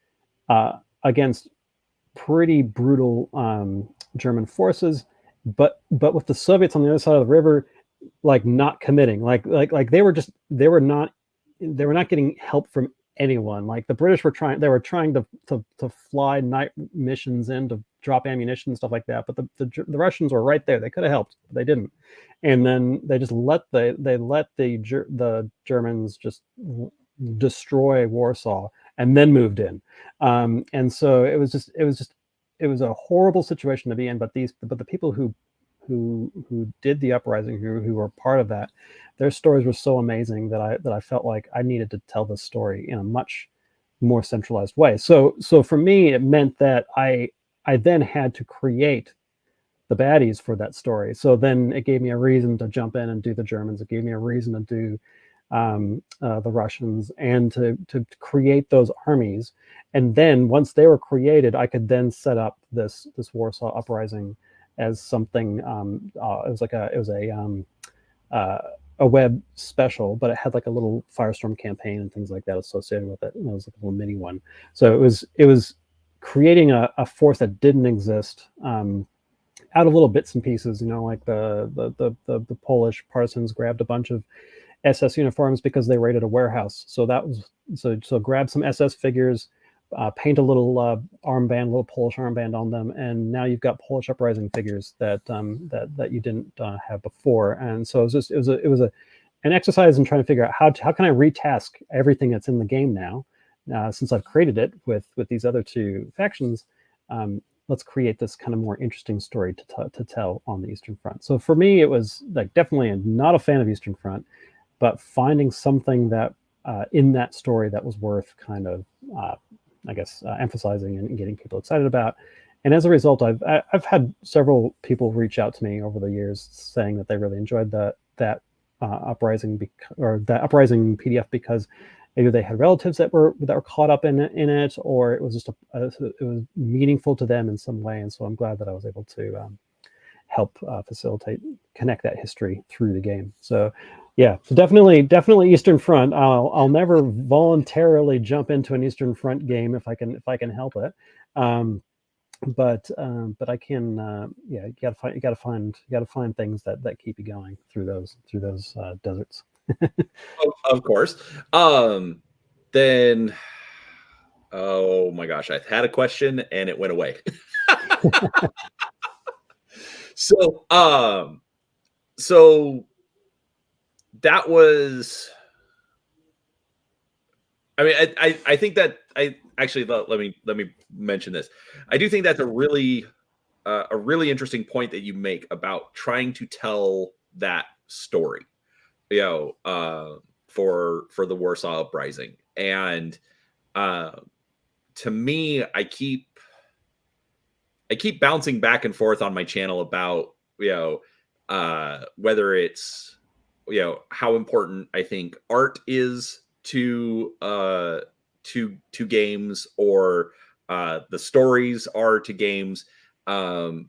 against pretty brutal German forces, but with the Soviets on the other side of the river, like not committing, like they were not getting help from anyone. Like the British were trying to fly night missions in to drop ammunition and stuff like that, but the Russians were right there. They could have helped, but they didn't. And then they just let the Germans just destroy Warsaw and then moved in. And so it was a horrible situation to be in. But the people who did the uprising, who were part of that, their stories were so amazing that I felt like I needed to tell this story in a much more centralized way. So for me, it meant that I then had to create the baddies for that story. So then it gave me a reason to jump in and do the Germans. It gave me a reason to do the Russians, and to create those armies. And then once they were created, I could then set up this Warsaw Uprising as something. It was a web special, but it had like a little Firestorm campaign and things like that associated with it. And it was like a little mini one. So it was creating a force that didn't exist, out of little bits and pieces. Like the Polish partisans grabbed a bunch of SS uniforms because they raided a warehouse. So that was so grab some SS figures, paint a little armband, a little Polish armband on them, and now you've got Polish Uprising figures that you didn't have before. And so it was an exercise in trying to figure out how can I retask everything that's in the game now, since I've created it with these other two factions. Let's create this kind of more interesting story to tell on the Eastern Front. So for me, it was like definitely not a fan of Eastern Front, but finding something that in that story that was worth kind of, emphasizing and getting people excited about. And as a result, I've had several people reach out to me over the years saying that they really enjoyed that uprising that uprising PDF, because either they had relatives that were caught up in it, or it was just it was meaningful to them in some way. And so I'm glad that I was able to help connect that history through the game. So yeah, so definitely Eastern Front. I'll never voluntarily jump into an Eastern Front game if I can help it. But I can. You gotta find things that keep you going through those deserts. Of course. Then, oh my gosh, I had a question and it went away. So that was. I mean, I think that I actually let me mention this. I do think that's a really interesting point that you make about trying to tell that story, for the Warsaw Uprising. And to me, I keep bouncing back and forth on my channel about, whether it's, how important I think art is to games, or the stories are to games. And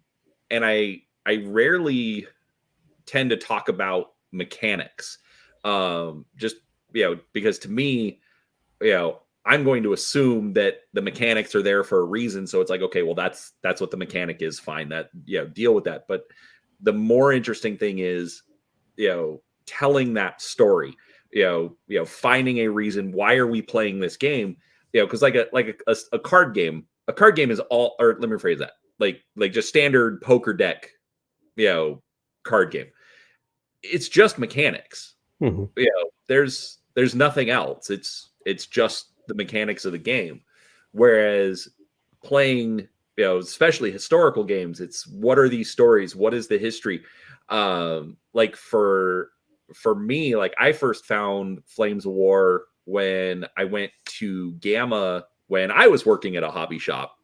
I rarely tend to talk about mechanics. Just, because to me, I'm going to assume that the mechanics are there for a reason. So it's like, okay, well, that's what the mechanic is. Fine, that, deal with that. But the more interesting thing is, telling that story, finding a reason. Why are we playing this game? Because like a card game, is all, or let me rephrase that, like just standard poker deck, card game. It's just mechanics. Mm-hmm. There's nothing else. It's just the mechanics of the game. Whereas playing, especially historical games, it's what are these stories? What is the history? Like for me, like I first found Flames of War when I went to Gamma when I was working at a hobby shop.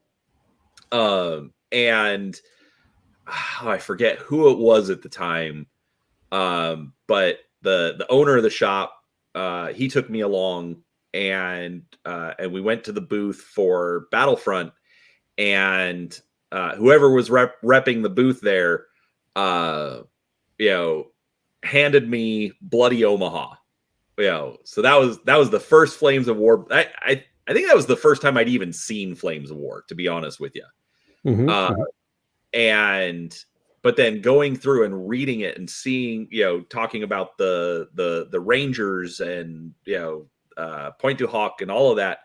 And I forget who it was at the time. But the owner of the shop, he took me along, and we went to the booth for Battlefront, and whoever was repping the booth there, handed me Bloody Omaha. So that was the first Flames of War. I think that was the first time I'd even seen Flames of War, to be honest with you. Mm-hmm. And but then going through and reading it and seeing, talking about the Rangers and, Point to Hawk and all of that,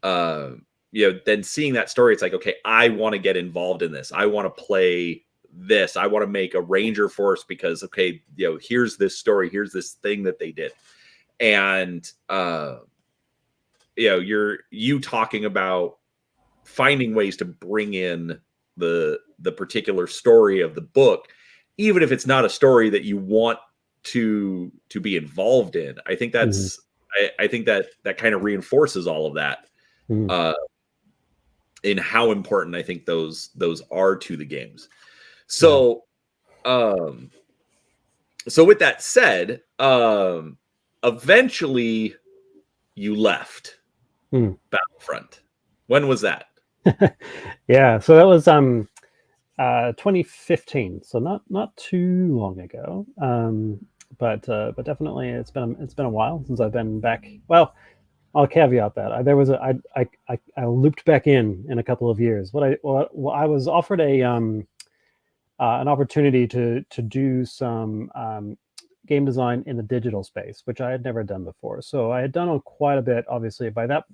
then seeing that story, it's like, okay, I want to get involved in this. I want to play this. I want to make a Ranger force because, okay, here's this story. Here's this thing that they did. And, you talking about finding ways to bring in the particular story of the book, even if it's not a story that you want to be involved in. I think that's I think that kind of reinforces all of that, in how important I think those are to the games. So so with that said, eventually you left Battlefront. When was that? Yeah, so that was 2015, so not too long ago. But definitely it's been a while since I've been back. Well, I'll caveat that I looped back in a couple of years. I was offered an opportunity to do some game design in the digital space, which I had never done before. So I had done quite a bit. Obviously, by that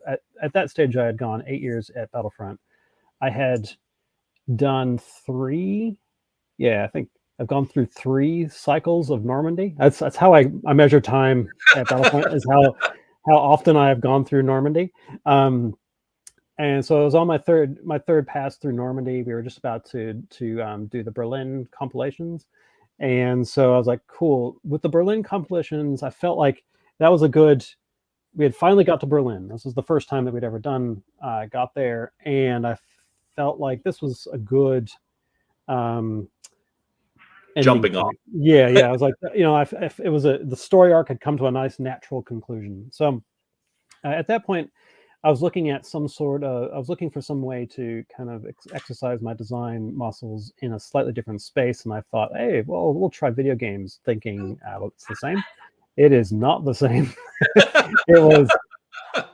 at that stage, I had gone 8 years at Battlefront. I had done 3. Yeah, I think I've gone through 3 cycles of Normandy. That's how I measure time at Battlefront, is how often I have gone through Normandy. And so I was on my third pass through Normandy. We were just about to do the Berlin compilations. And so I was like, cool. With the Berlin compilations, I felt like that was we had finally got to Berlin. This was the first time that we'd ever got there. And I felt like this was a good jumping off. Yeah. I was like, if it was the story arc had come to a nice natural conclusion. So at that point, I was looking for some way to kind of exercise my design muscles in a slightly different space. And I thought, hey, well, we'll try video games, thinking, it's the same. It is not the same. It was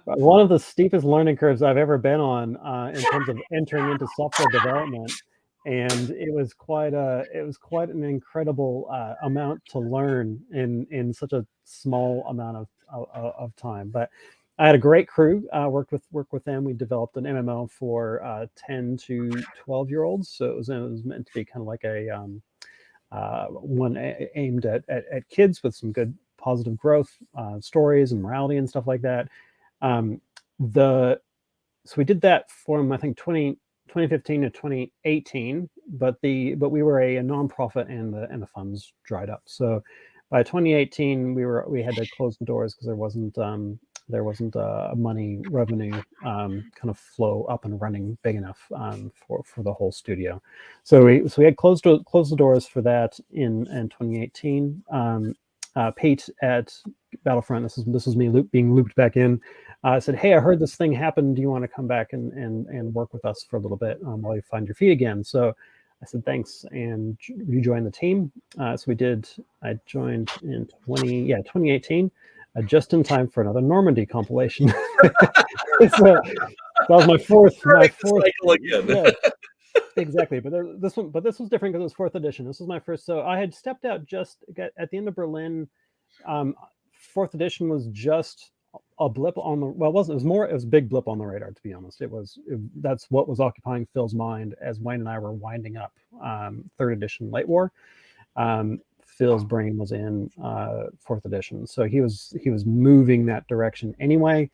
one of the steepest learning curves I've ever been on in terms of entering into software development. And it was quite an incredible amount to learn in such a small amount of time. But I had a great crew. Worked with them. We developed an MMO for 10 to 12-year-olds. So it was meant to be kind of like a one aimed at kids with some good positive growth stories and morality and stuff like that. So we did that from, I think, 2015 to 2018, but we were a nonprofit and the funds dried up. So by 2018 we had to close the doors because there wasn't a money revenue kind of flow up and running big enough for the whole studio. So we had closed the doors for that in 2018. Pete at Battlefront, this is me being looped back in. Said, "Hey, I heard this thing happened. Do you want to come back and work with us for a little bit while you find your feet again?" So I said thanks and rejoined the team. So we did. I joined in 2018, just in time for another Normandy compilation. So that was my fourth. Cycle again. Yeah, exactly. But this was different because it was fourth edition. This was my first. So I had stepped out just at the end of Berlin. Fourth edition was just a blip on the, well, it wasn't, it was a big blip on the radar, to be honest. That's what was occupying Phil's mind as Wayne and I were winding up third edition Late War. Phil's brain was in fourth edition, so he was moving that direction anyway.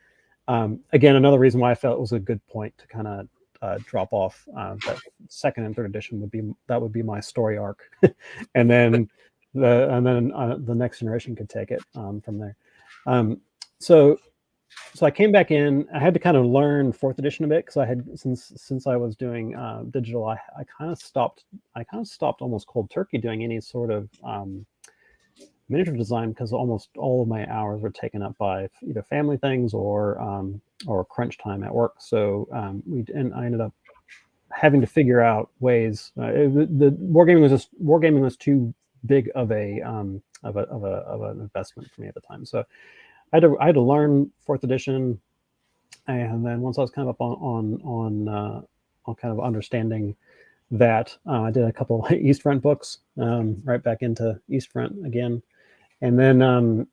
Again, another reason why I felt it was a good point to kind of drop off. That second and third edition would be my story arc, and then the next generation could take it from there. So I came back in. I had to kind of learn fourth edition a bit because I had since I was doing digital, I kind of stopped almost cold turkey doing any sort of miniature design because almost all of my hours were taken up by either family things or crunch time at work. So I ended up having to figure out ways. The wargaming was too big of an investment for me at the time. So I had to learn fourth edition, and then once I was kind of up on kind of understanding that, I did a couple East Front books, right back into East Front again, and then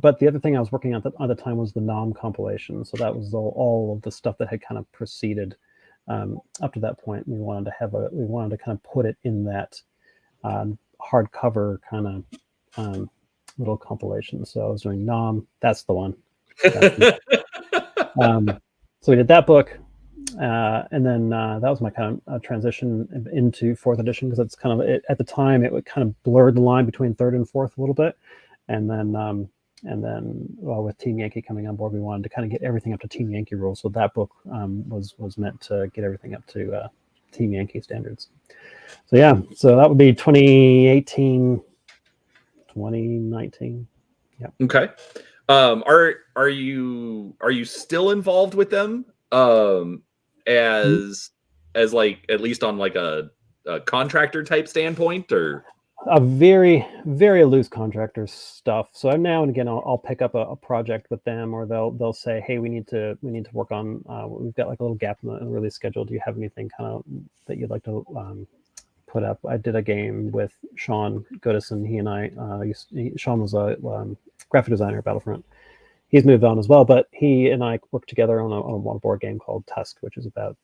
but the other thing I was working on at the time was the Nom compilation. So that was all of the stuff that had kind of preceded up to that point. We wanted to kind of put it in that hardcover kind of little compilation. So I was doing Nom. That's the one. So we did that book, and then that was my kind of transition into fourth edition because it's kind of at the time it would kind of blurred the line between third and fourth a little bit, and then with Team Yankee coming on board, we wanted to kind of get everything up to Team Yankee rules. So that book was meant to get everything up to Team Yankee standards. So yeah, so that would be 2018. 2019. Yeah. Okay. Are you still involved with them? As like at least on like a contractor type standpoint, or a very, very loose contractor stuff. So now and again, I'll pick up a project with them, or they'll say, "Hey, we need to work on. We've got like a little gap in the release schedule. Do you have anything kind of that you'd like to put up?" I did a game with Sean Goodison. He and I, Sean was a graphic designer at Battlefront. He's moved on as well, but he and I worked together on a board game called Tusk, which is about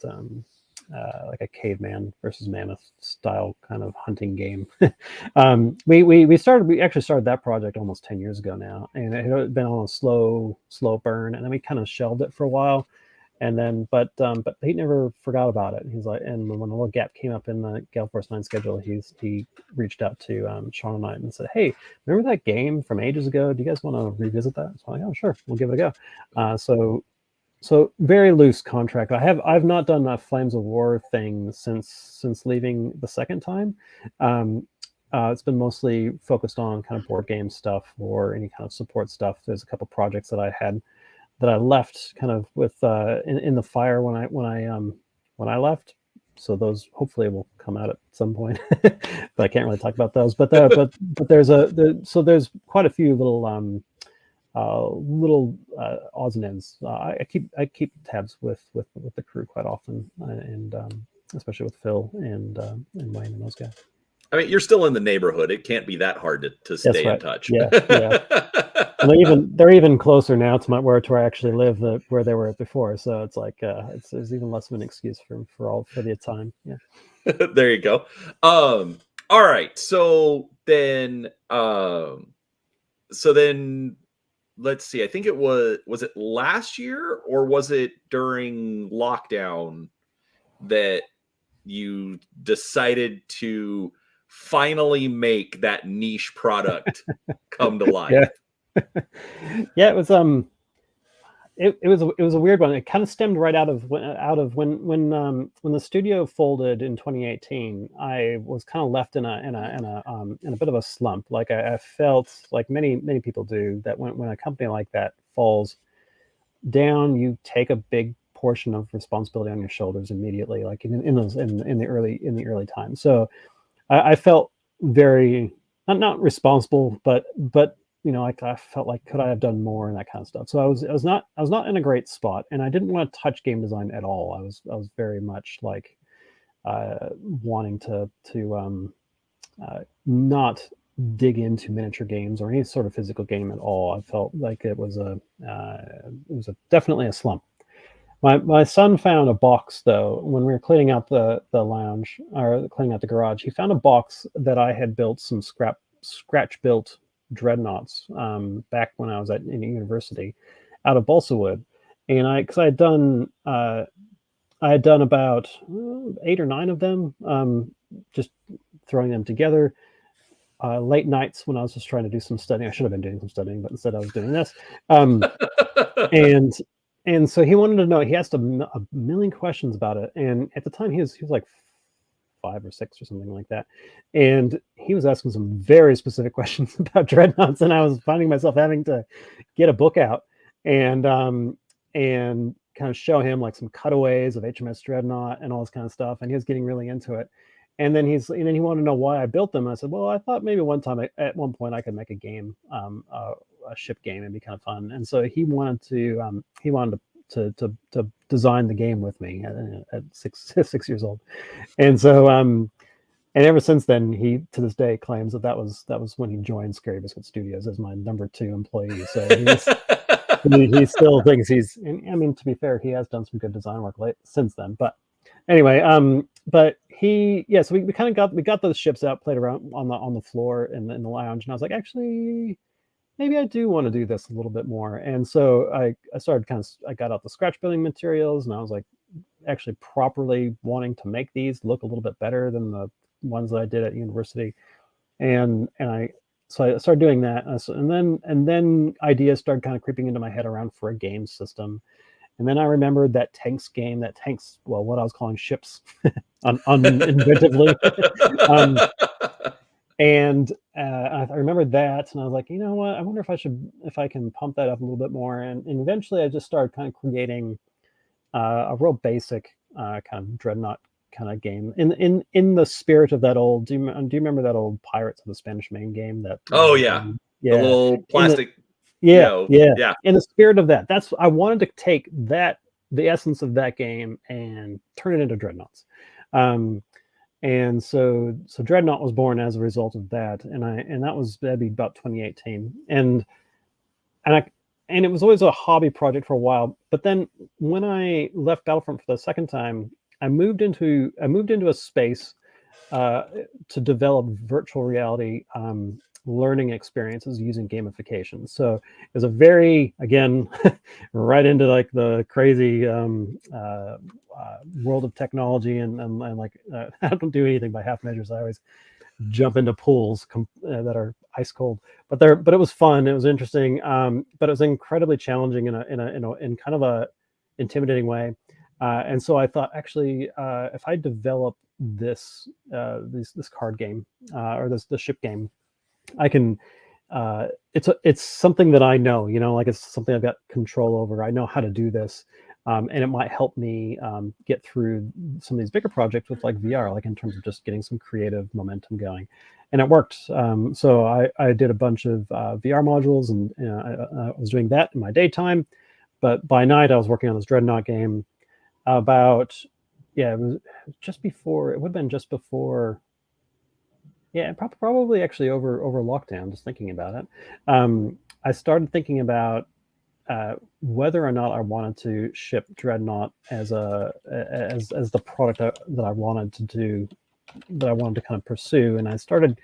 like a caveman versus mammoth style kind of hunting game. We actually started that project almost 10 years ago now, and it had been on a slow burn, and then we kind of shelved it for a while. And then, but he never forgot about it. He's like, and when a little gap came up in the Gale Force 9 schedule, he reached out to Sean and I and said, "Hey, remember that game from ages ago? Do you guys want to revisit that?" So I'm like, "Oh, sure, we'll give it a go." So very loose contract. I've not done a Flames of War thing since leaving the second time. It's been mostly focused on kind of board game stuff or any kind of support stuff. There's a couple projects that I had that I left kind of with in the fire when I left. So those hopefully will come out at some point, but I can't really talk about those. But there's quite a few little odds and ends. I keep tabs with the crew quite often, and especially with Phil and Wayne and those guys. I mean, you're still in the neighborhood. It can't be that hard to stay in touch. Yeah. And they're even closer now to where I actually live where they were before. So it's like there's even less of an excuse for the time. Yeah. There you go. All right. So then let's see. I think it was it last year or was it during lockdown that you decided to finally make that niche product come to life? Yeah. Yeah, it was it was a weird one. It kind of stemmed right out of when the studio folded in 2018. I was kind of left in a bit of a slump. Like I felt like many people do, that when a company like that falls down, you take a big portion of responsibility on your shoulders immediately, like in the early times. So I felt very not responsible, but like I felt like, could I have done more and that kind of stuff. So I was not in a great spot, and I didn't want to touch game design at all. I was very much like wanting to not dig into miniature games or any sort of physical game at all. I felt like it was definitely a slump. My son found a box, though, when we were cleaning out the lounge, or cleaning out the garage. He found a box that I had built some scratch built dreadnoughts back when I was in university, out of balsa wood, and I had done about 8 or 9 of them, just throwing them together. Late nights when I was just trying to do some studying. I should have been doing some studying, but instead I was doing this. And so he wanted to know. He asked a million questions about it, and at the time he was like 5 or 6 or something like that, and he was asking some very specific questions about dreadnoughts, and I was finding myself having to get a book out and kind of show him like some cutaways of HMS Dreadnought and all this kind of stuff, and he was getting really into it. And then he wanted to know why I built them. And I said, well, I thought maybe at one point I could make a game, a ship game, and be kind of fun. And so he wanted to design the game with me at 6 years old. And so and ever since then, he to this day claims that was when he joined Scary Biscuits Studios as my number 2 employee. So he still thinks he's. And, I mean, to be fair, he has done some good design work since then. But anyway, but so we kind of got those ships out, played around on the floor in the lounge, and I was like, actually, maybe I do want to do this a little bit more. And so I started I got out the scratch building materials, and I was like, actually properly wanting to make these look a little bit better than the ones that I did at university. And I started doing that, and then ideas started kind of creeping into my head around for a game system. And then I remembered that Tanks game, what I was calling ships, uninventively. And I remembered that, and I was like, you know what? I wonder if I can pump that up a little bit more. And eventually, I just started kind of creating a real basic kind of dreadnought kind of game in the spirit of that old. Do you remember that old Pirates of the Spanish Main game? The little plastic. Yeah. In the spirit of that, I wanted to take the essence of that game and turn it into dreadnoughts. And so Dreadnought was born as a result of that, and that'd be about 2018, and it was always a hobby project for a while. But then when I left Battlefront for the second time, I moved into a space to develop virtual reality learning experiences using gamification. So it was a very, again, right into like the crazy world of technology, and like I don't do anything by half measures. I always jump into pools that are ice cold, but it was fun. It was interesting, but it was incredibly challenging in kind of a intimidating way. And so I thought, actually, if I develop this card game or this ship game, I can. It's something that I know, like it's something I've got control over. I know how to do this, and it might help me get through some of these bigger projects with like VR, like in terms of just getting some creative momentum going. And it worked. So I did a bunch of VR modules, and I was doing that in my daytime, but by night I was working on this Dreadnought game. It was just before. It would have been just before. Yeah, probably actually over lockdown. Just thinking about it, I started thinking about whether or not I wanted to ship Dreadnought as the product that I wanted to do, that I wanted to kind of pursue. And I started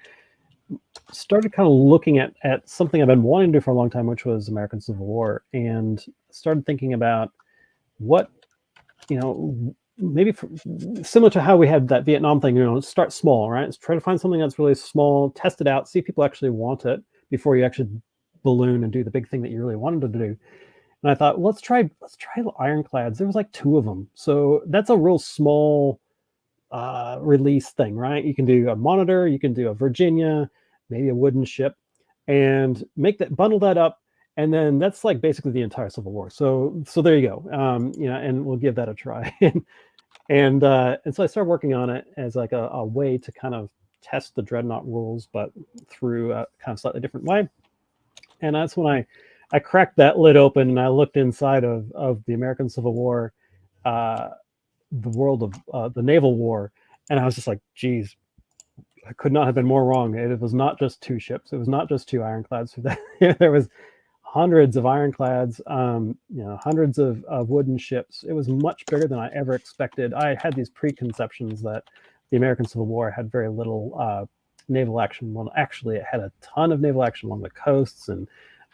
kind of looking at something I've been wanting to do for a long time, which was American Civil War, and started thinking about what, maybe similar to how we had that Vietnam thing, start small, right? Let's try to find something that's really small, test it out, see if people actually want it before you actually balloon and do the big thing that you really wanted to do. And I thought, let's try Ironclads. There was like 2 of them, so that's a real small release thing, right? You can do a monitor, you can do a Virginia, maybe a wooden ship, and bundle that up, and then that's like basically the entire Civil War. So there you go. And we'll give that a try. and so I started working on it as like a way to kind of test the Dreadnought rules, but through a kind of slightly different way. And that's when I cracked that lid open and I looked inside of the American Civil War, the world of the naval war, and I was just like, geez, I could not have been more wrong. It was not just 2 ships. It was not just 2 ironclads. There was hundreds of ironclads, hundreds of wooden ships. It was much bigger than I ever expected. I had these preconceptions that the American Civil War had very little naval action. Well, actually, it had a ton of naval action along the coasts and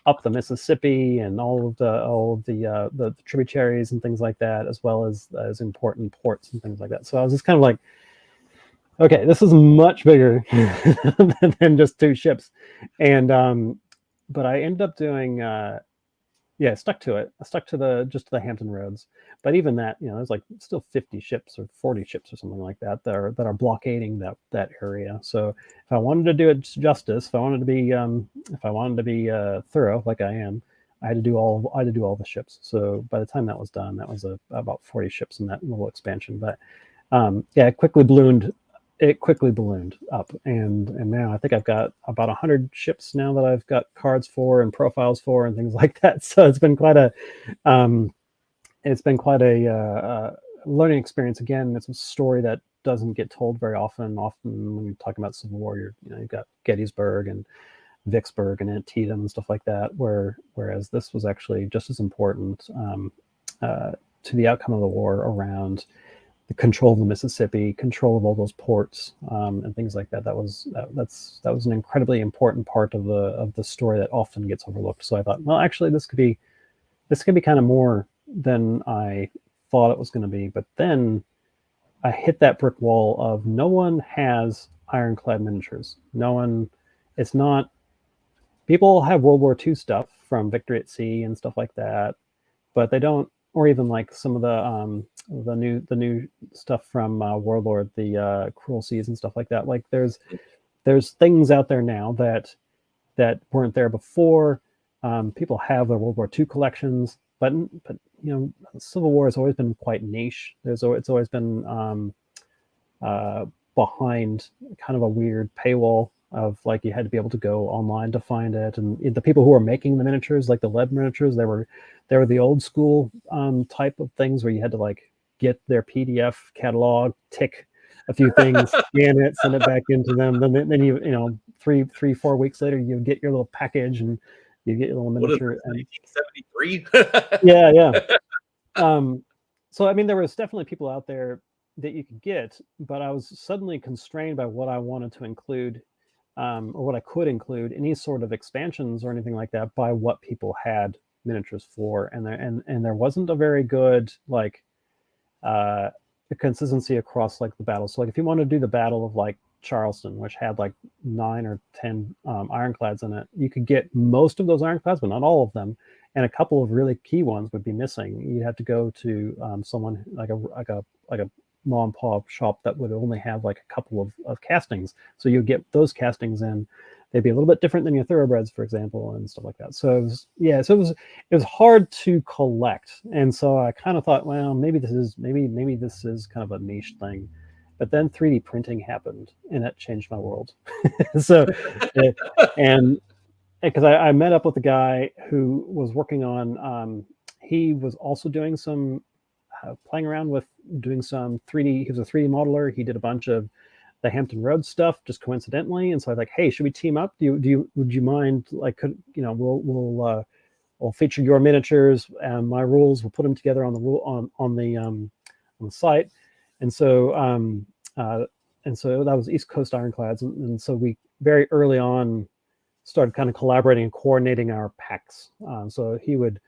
up the Mississippi and all of the tributaries and things like that, as well as important ports and things like that. So I was just kind of like, okay, this is much bigger than just 2 ships. And but I ended up doing I stuck to it. I stuck to the Hampton Roads. But even that, there's like still 50 ships or 40 ships or something like that that are blockading that area. So if I wanted to do it justice, if I wanted to be thorough like I am, I had to do all the ships. So by the time that was done, that was about 40 ships in that little expansion. But it quickly ballooned up, and now I think I've got about 100 ships now that I've got cards for and profiles for and things like that. So it's been quite a learning experience. Again, it's a story that doesn't get told very often. Often when you're talking about Civil War, you've got Gettysburg and Vicksburg and Antietam and stuff like that, whereas this was actually just as important to the outcome of the war around the control of the Mississippi, control of all those ports, and things like that. That was an incredibly important part of the story that often gets overlooked. So I thought, well, actually, this could be kind of more than I thought it was going to be. But then I hit that brick wall of no one has ironclad miniatures. No one. It's not. People have World War II stuff from Victory at Sea and stuff like that, but they don't. Or even like some of the new stuff from Warlord, the Cruel Seas and stuff like that. Like there's things out there now that weren't there before. People have their World War II collections, but Civil War has always been quite niche. It's always been behind kind of a weird paywall of like you had to be able to go online to find it, and the people who were making the miniatures, like the lead miniatures, they were the old school type of things where you had to like get their PDF catalog, tick a few things, scan it, send it back into them. Then you 3-4 weeks later you get your little package and you get your little miniature. What is it, 1973? Yeah. So I mean, there was definitely people out there that you could get, but I was suddenly constrained by what I wanted to include. Or what I could include, any sort of expansions or anything like that, by what people had miniatures for, and there wasn't a very good like consistency across like the battles. So like if you want to do the Battle of like Charleston, which had like 9 or 10 ironclads in it, you could get most of those ironclads, but not all of them, and a couple of really key ones would be missing. You'd have to go to someone like a mom and pop shop that would only have like a couple of castings. So you get those castings in. They'd be a little bit different than your thoroughbreds, for example, and stuff like that. So it was hard to collect. And so I kind of thought, well, maybe this is kind of a niche thing. But then 3D printing happened and that changed my world. So and because I met up with a guy who was working on he was also doing some playing around with doing some 3D. He was a 3D modeler. He did a bunch of the Hampton Roads stuff just coincidentally, and so I was like, hey, should we team up? Would you mind, like, we'll feature your miniatures and my rules, we'll put them together on the site. And so that was East Coast Ironclads, and so we very early on started kind of collaborating and coordinating our packs. So he would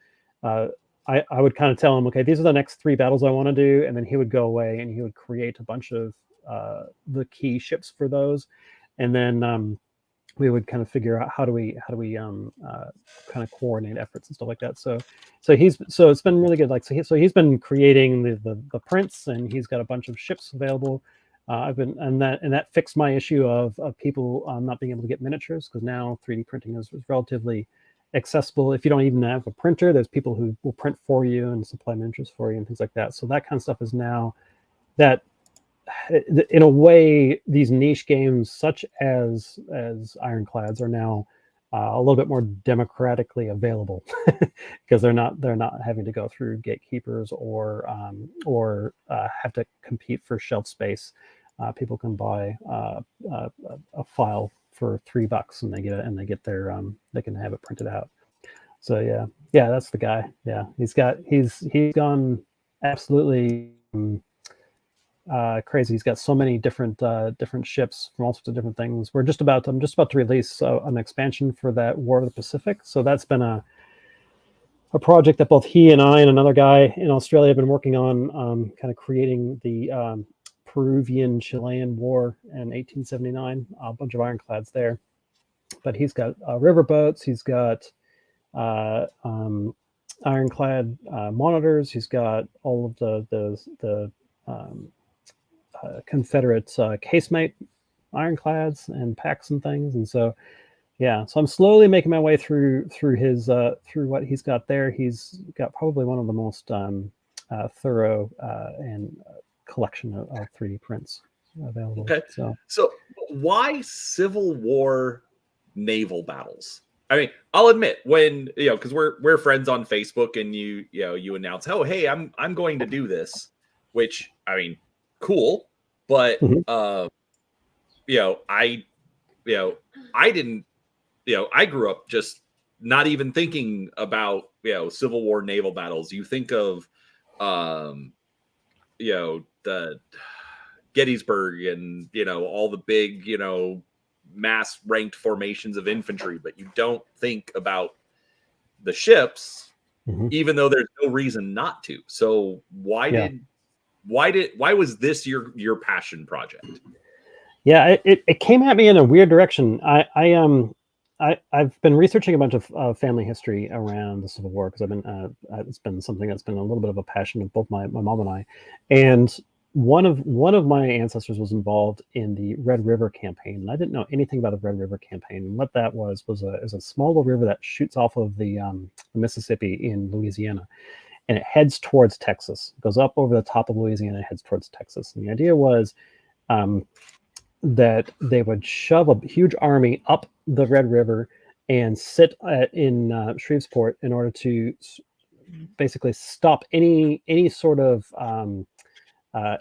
I would kind of tell him, okay, these are the next 3 battles I want to do, and then he would go away and he would create a bunch of the key ships for those, and then we would kind of figure out how do we kind of coordinate efforts and stuff like that. So it's been really good. Like he's been creating the prints, and he's got a bunch of ships available. And that fixed my issue of people not being able to get miniatures, because now 3D printing is relatively accessible. If you don't even have a printer, there's people who will print for you and supply miniatures for you and things like that. So that kind of stuff is now that, in a way, these niche games such as Ironclads are now a little bit more democratically available, because they're not having to go through gatekeepers or have to compete for shelf space. People can buy a file for $3 and they get their they can have it printed out. So yeah, that's the guy. Yeah, he's gone absolutely crazy. He's got so many different ships from all sorts of different things. I'm just about to release an expansion for that War of the Pacific. So that's been a project that both he and I and another guy in Australia have been working on, kind of creating the Peruvian-Chilean War in 1879. A bunch of ironclads there, but he's got river boats. He's got ironclad monitors. He's got all of the Confederate casemate ironclads and packs and things. And so I'm slowly making my way through his through what he's got there. He's got probably one of the most thorough and collection of 3D prints available. Okay. So why Civil War naval battles? I mean, I'll admit, when because we're friends on Facebook, and you announce, oh hey, I'm going to do this, which, I mean, cool, but I didn't, I grew up just not even thinking about Civil War naval battles. You think of the Gettysburg and all the big mass ranked formations of infantry, but you don't think about the ships, even though there's no reason not to. So why was this your passion project? Yeah, it came at me in a weird direction. I've been researching a bunch of family history around the Civil War, because I've been it's been something that's been a little bit of a passion of both my mom and I. And one of my ancestors was involved in the Red River campaign, and I didn't know anything about the Red River campaign. And what that was a small little river that shoots off of the Mississippi in Louisiana, and it heads towards Texas. It goes up over the top of Louisiana and heads towards Texas. And the idea was that they would shove a huge army up the Red River and sit in Shreveport in order to basically stop any sort of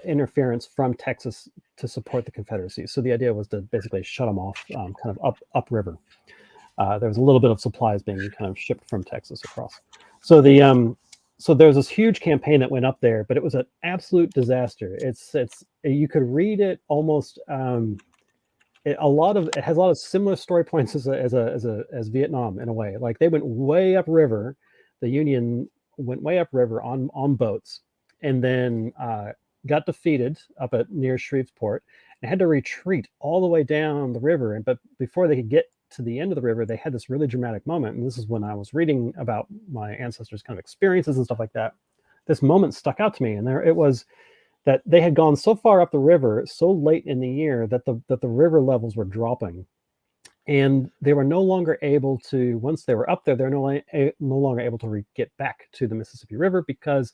interference from Texas to support the Confederacy. So the idea was to basically shut them off, kind of upriver. There was a little bit of supplies being kind of shipped from Texas across. So so there was this huge campaign that went up there, but it was an absolute disaster. It's you could read it almost. It has a lot of similar story points as Vietnam, in a way. Like, they went way upriver. The Union went way upriver on boats, and then got defeated up near Shreveport and had to retreat all the way down the river. But before they could get to the end of the river, they had this really dramatic moment. And this is when I was reading about my ancestors' kind of experiences and stuff like that. This moment stuck out to me, and it was that they had gone so far up the river so late in the year that the river levels were dropping, and they were no longer able to, once they were up there, they're no longer able to get back to the Mississippi River, because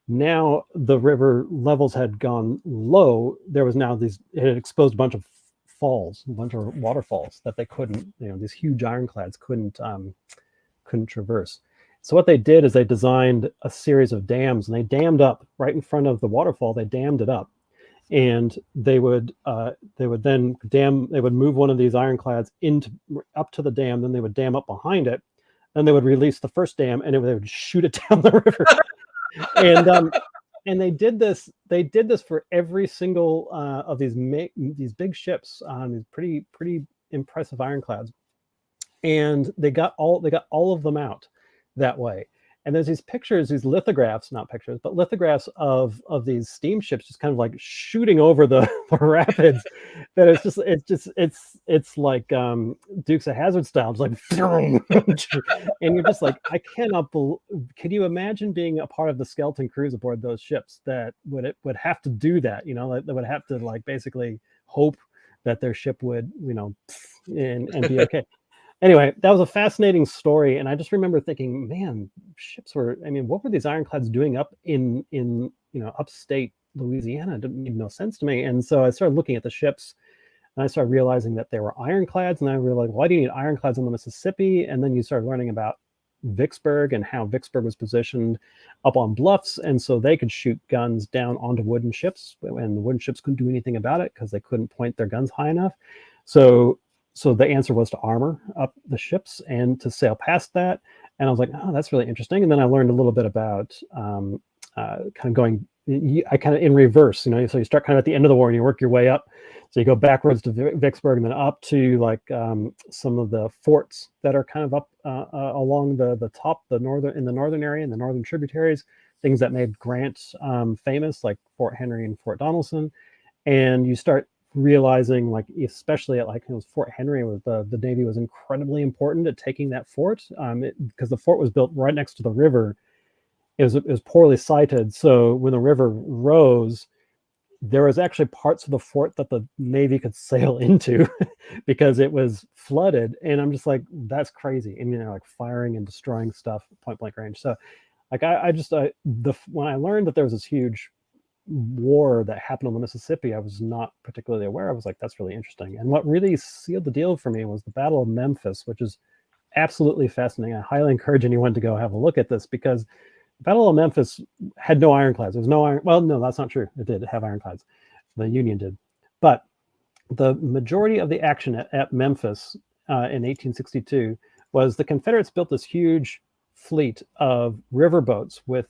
now the river levels had gone low. There was now it had exposed a bunch of falls, a bunch of waterfalls that they couldn't, these huge ironclads couldn't traverse. So what they did is they designed a series of dams, and they dammed up right in front of the waterfall. They dammed it up, and they would then move one of these ironclads up to the dam. Then they would dam up behind it, then they would release the first dam, and they would shoot it down the river. And they did this for every single of these big ships, these pretty impressive ironclads, and they got all of them out that way. And there's these pictures, these lithographs, not pictures, but lithographs of these steamships just kind of like shooting over the, the rapids. That it's like Dukes of Hazzard style, just like, and you're just like, I cannot believe. Can you imagine being a part of the skeleton crews aboard those ships that would have to do that? You know, that would have to like basically hope that their ship would, you know, and be okay. Anyway, that was a fascinating story, and I just remember thinking, man, ships were. I mean, what were these ironclads doing up in you know, upstate Louisiana? It didn't make no sense to me. And so I started looking at the ships, and I started realizing that there were ironclads, and I realized, why do you need ironclads on the Mississippi? And then you start learning about Vicksburg and how Vicksburg was positioned up on bluffs, and so they could shoot guns down onto wooden ships, and the wooden ships couldn't do anything about it because they couldn't point their guns high enough. So the answer was to armor up the ships and to sail past that. And I was like, oh, that's really interesting. And then I learned a little bit about kind of going, I kind of in reverse, you know, so you start kind of at the end of the war and you work your way up. So you go backwards to Vicksburg and then up to like some of the forts that are kind of up along the top, in the northern area and the northern tributaries, things that made Grant famous, like Fort Henry and Fort Donelson. And you start realizing, like, especially at like, it was Fort Henry, was the Navy was incredibly important at taking that fort, because the fort was built right next to the river. It was poorly sited, so when the river rose, there was actually parts of the fort that the Navy could sail into because it was flooded. And I'm just like, that's crazy. I mean, they're like firing and destroying stuff at point blank range. So like when I learned that there was this huge war that happened on the Mississippi, I was not particularly aware. I was like, that's really interesting. And what really sealed the deal for me was the Battle of Memphis, which is absolutely fascinating. I highly encourage anyone to go have a look at this, because the Battle of Memphis had no ironclads. There's no iron. Well, no, that's not true. It did have ironclads. The Union did. But the majority of the action at Memphis in 1862 was the Confederates built this huge fleet of riverboats with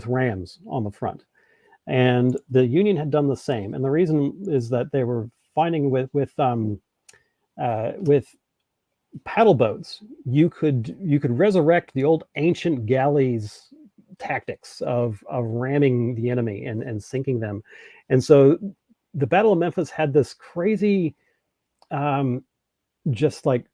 rams on the front. And the Union had done the same. And the reason is that they were finding with paddle boats, you could resurrect the old ancient galleys tactics of ramming the enemy and sinking them. And so the Battle of Memphis had this crazy just like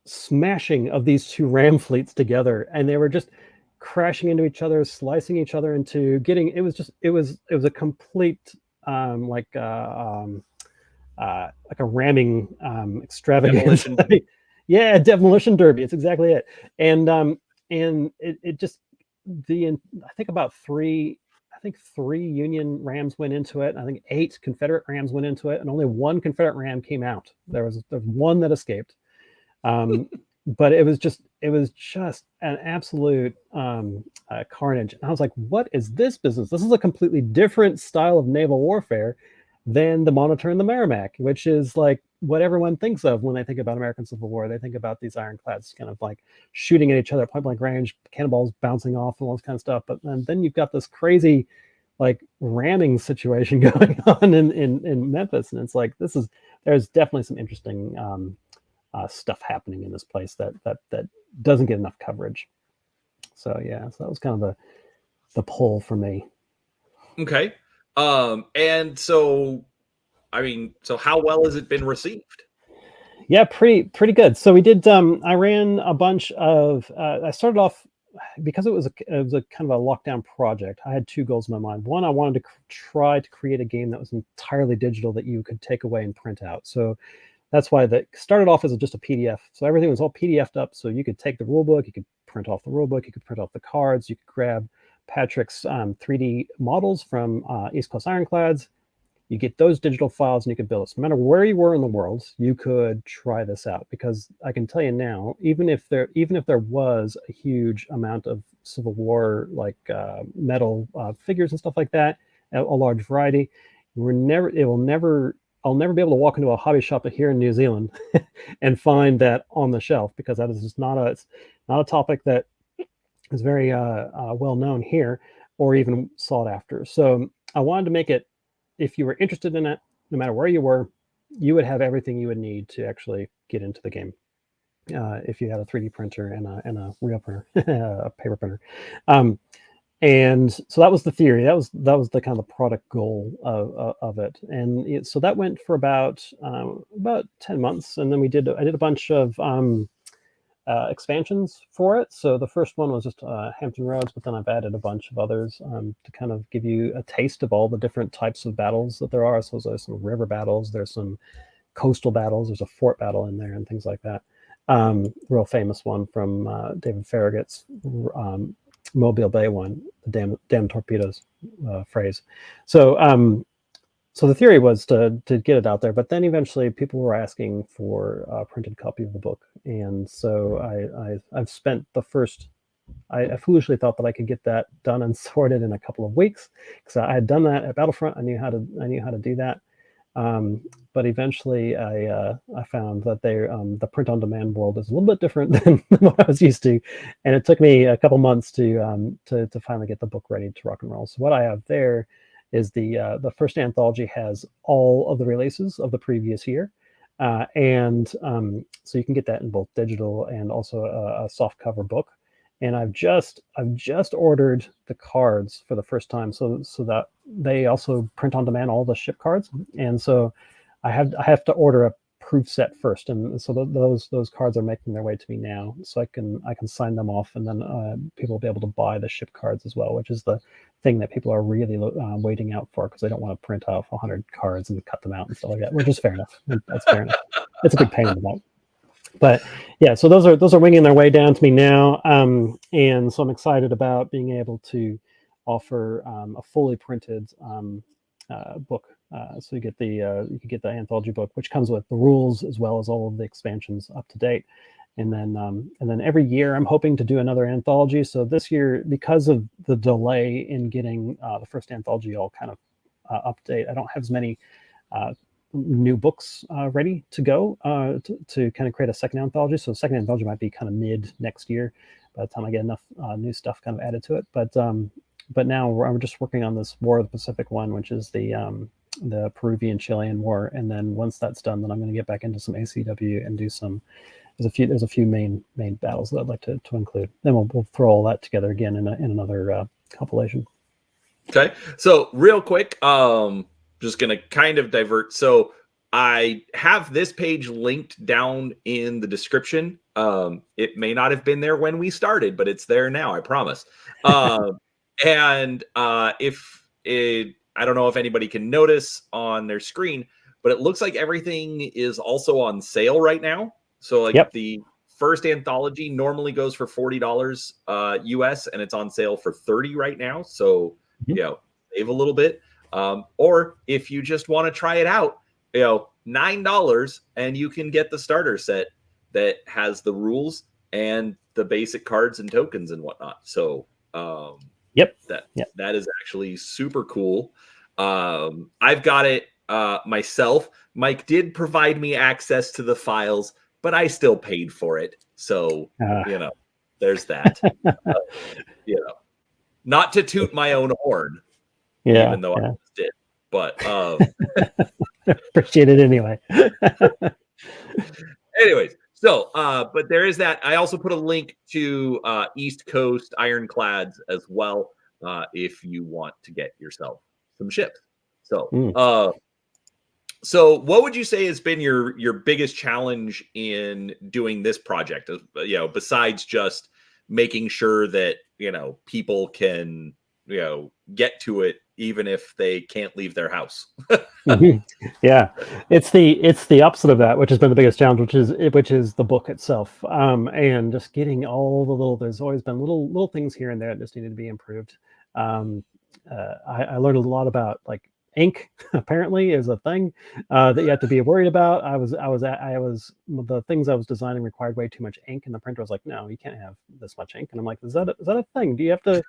smashing of these two ram fleets together, and they were just crashing into each other, slicing each other into getting. It was a complete like a ramming extravaganza. Yeah, demolition derby. It's exactly it. And it just I think about three Union rams went into it. I think 8 Confederate rams went into it, and only 1 Confederate ram came out. There was one that escaped. But it was just an absolute carnage. And I was like, what is this business? This is a completely different style of naval warfare than the Monitor and the Merrimack, which is like what everyone thinks of when they think about American Civil War. They think about these ironclads kind of like shooting at each other at point blank range, cannonballs bouncing off and all this kind of stuff. But then you've got this crazy like ramming situation going on in Memphis. And it's like, there's definitely some interesting stuff happening in this place that doesn't get enough coverage. So yeah, so that was kind of the pull for me. Okay. And so, I mean, so how well has it been received? Yeah, pretty good. So we did. I ran a bunch of. I started off because it was a kind of a lockdown project. I had 2 goals in my mind. One, I wanted to try to create a game that was entirely digital that you could take away and print out. So that's why that started off as just a PDF. So everything was all PDF'd up. So you could take the rule book, you could print off the rule book, you could print off the cards, you could grab Patrick's 3D models from East Coast Ironclads. You get those digital files and you could build it. So no matter where you were in the world, you could try this out, because I can tell you now, even if there was a huge amount of Civil War like metal figures and stuff like that, a large variety, I'll never be able to walk into a hobby shop here in New Zealand and find that on the shelf, because that is just not a topic that is very well known here or even sought after. So I wanted to make it, if you were interested in it, no matter where you were, you would have everything you would need to actually get into the game. if you had a 3D printer and a real printer, a paper printer. And so that was the theory. That was the kind of the product goal of it. And so that went for about 10 months, and then I did a bunch of expansions for it. So the first one was just Hampton Roads, but then I've added a bunch of others to kind of give you a taste of all the different types of battles that there are. So there's some river battles, there's some coastal battles, there's a fort battle in there, and things like that. Real famous one from David Farragut's Mobile Bay one, the damn torpedoes phrase. So the theory was to get it out there, but then eventually people were asking for a printed copy of the book, and so I've spent the first. I foolishly thought that I could get that done and sorted in a couple of weeks, because I had done that at Battlefront. I knew how to do that, but eventually I found that the print on demand world is a little bit different than what I was used to, and it took me a couple months to finally get the book ready to rock and roll. So what I have there is the first anthology has all of the releases of the previous year, and so you can get that in both digital and also a soft cover book. And I've just ordered the cards for the first time, so that they also print on demand all the ship cards, and so I have to order a proof set first, and so those cards are making their way to me now, so I can sign them off, and then people will be able to buy the ship cards as well, which is the thing that people are really waiting out for, because they don't want to print off 100 cards and cut them out and stuff like that, which is fair enough. That's fair enough. It's a big pain in the butt. But yeah, so those are winging their way down to me now, and so I'm excited about being able to offer a fully printed book. So you can get the anthology book, which comes with the rules as well as all of the expansions up to date. And then every year I'm hoping to do another anthology. So this year, because of the delay in getting the first anthology all kind of update, I don't have as many new books ready to go to kind of create a second anthology. So the second anthology might be kind of mid next year by the time I get enough new stuff kind of added to it. But now we're just working on this War of the Pacific one, which is the Peruvian-Chilean War. And then once that's done, then I'm going to get back into some ACW and do some. There's a few main battles that I'd like to include. Then we'll throw all that together again in another compilation. Okay, so real quick, just gonna kind of divert. So I have this page linked down in the description. It may not have been there when we started, but it's there now, I promise. And if it, I don't know if anybody can notice on their screen, but it looks like everything is also on sale right now. So like the first anthology normally goes for $40 US, and it's on sale for $30 right now. So save a little bit. Or if you just want to try it out, $9, and you can get the starter set that has the rules and the basic cards and tokens and whatnot. So that is actually super cool. I've got it myself. Mike did provide me access to the files, but I still paid for it. So there's that. Not to toot my own horn, even though I just did. But appreciate it anyway. Anyways, so but there is that. I also put a link to East Coast Ironclads as well, if you want to get yourself some ships. So so what would you say has been your biggest challenge in doing this project? Besides just making sure that people can get to it even if they can't leave their house. Yeah, it's the opposite of that, which has been the biggest challenge, which is the book itself, and just getting all the little. There's always been little things here and there that just needed to be improved. I learned a lot about like ink apparently is a thing that you have to be worried about. The things I was designing required way too much ink, and the printer was like, no, you can't have this much ink. And I'm like, is that a thing? Do you have to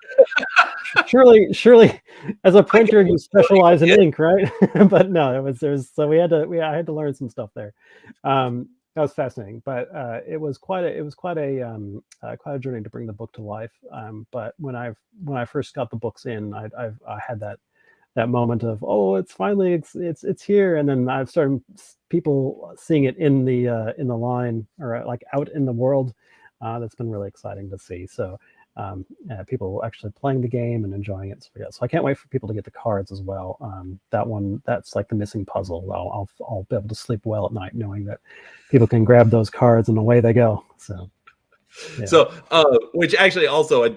surely as a printer you specialize in ink, right? But no, so I had to learn some stuff there. That was fascinating, but it was quite a journey to bring the book to life. But when I first got the books in, I had that that moment of, oh, it's finally it's here, and then I've started people seeing it in the line, or like out in the world. That's been really exciting to see. So people actually playing the game and enjoying it. So yeah, so I can't wait for people to get the cards as well. That's like the missing puzzle. I'll be able to sleep well at night knowing that people can grab those cards and away they go. So yeah. So which actually also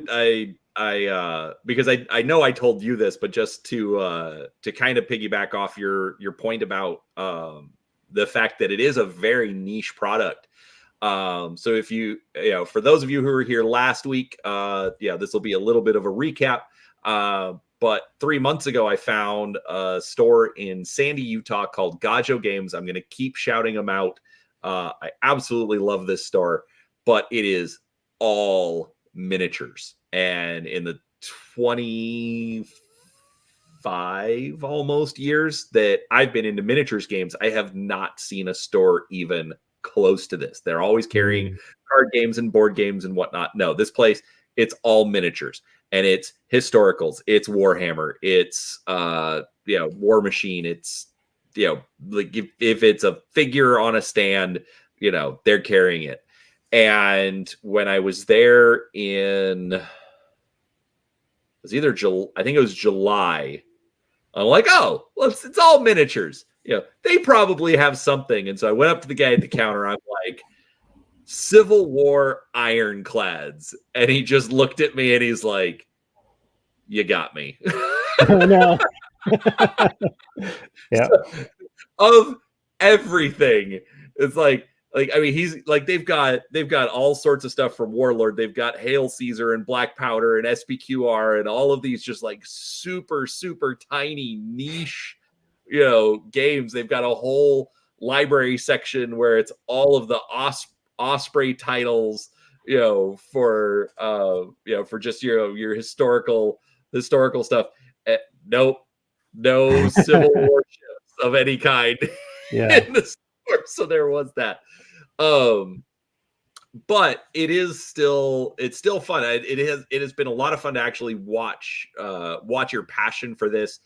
I because I know I told you this, but just to kind of piggyback off your point about the fact that it is a very niche product. So if for those of you who were here last week, this will be a little bit of a recap. But 3 months ago, I found a store in Sandy, Utah called Gajo Games. I'm going to keep shouting them out. I absolutely love this store, but it is all miniatures. And in the 25 almost years that I've been into miniatures games, I have not seen a store even close to this. They're always carrying card games and board games and whatnot. No, this place, it's all miniatures, and it's historicals, it's Warhammer, it's War Machine, it's like if it's a figure on a stand, they're carrying it. And when I was there I think it was July, I'm like, oh, well, it's all miniatures. They probably have something. And so I went up to the guy at the counter. I'm like, Civil War Ironclads. And he just looked at me and he's like, you got me. Oh, no. Yeah. So, of everything, it's like I mean, he's like, they've got all sorts of stuff from Warlord. They've got Hail Caesar and Black Powder and SPQR and all of these just like super, super tiny niche, games. They've got a whole library section where it's all of the Osprey titles, for just your historical stuff. Nope, no Civil War ships of any kind in the store. So there was that. But it's still fun. It has been a lot of fun to actually watch your passion for this,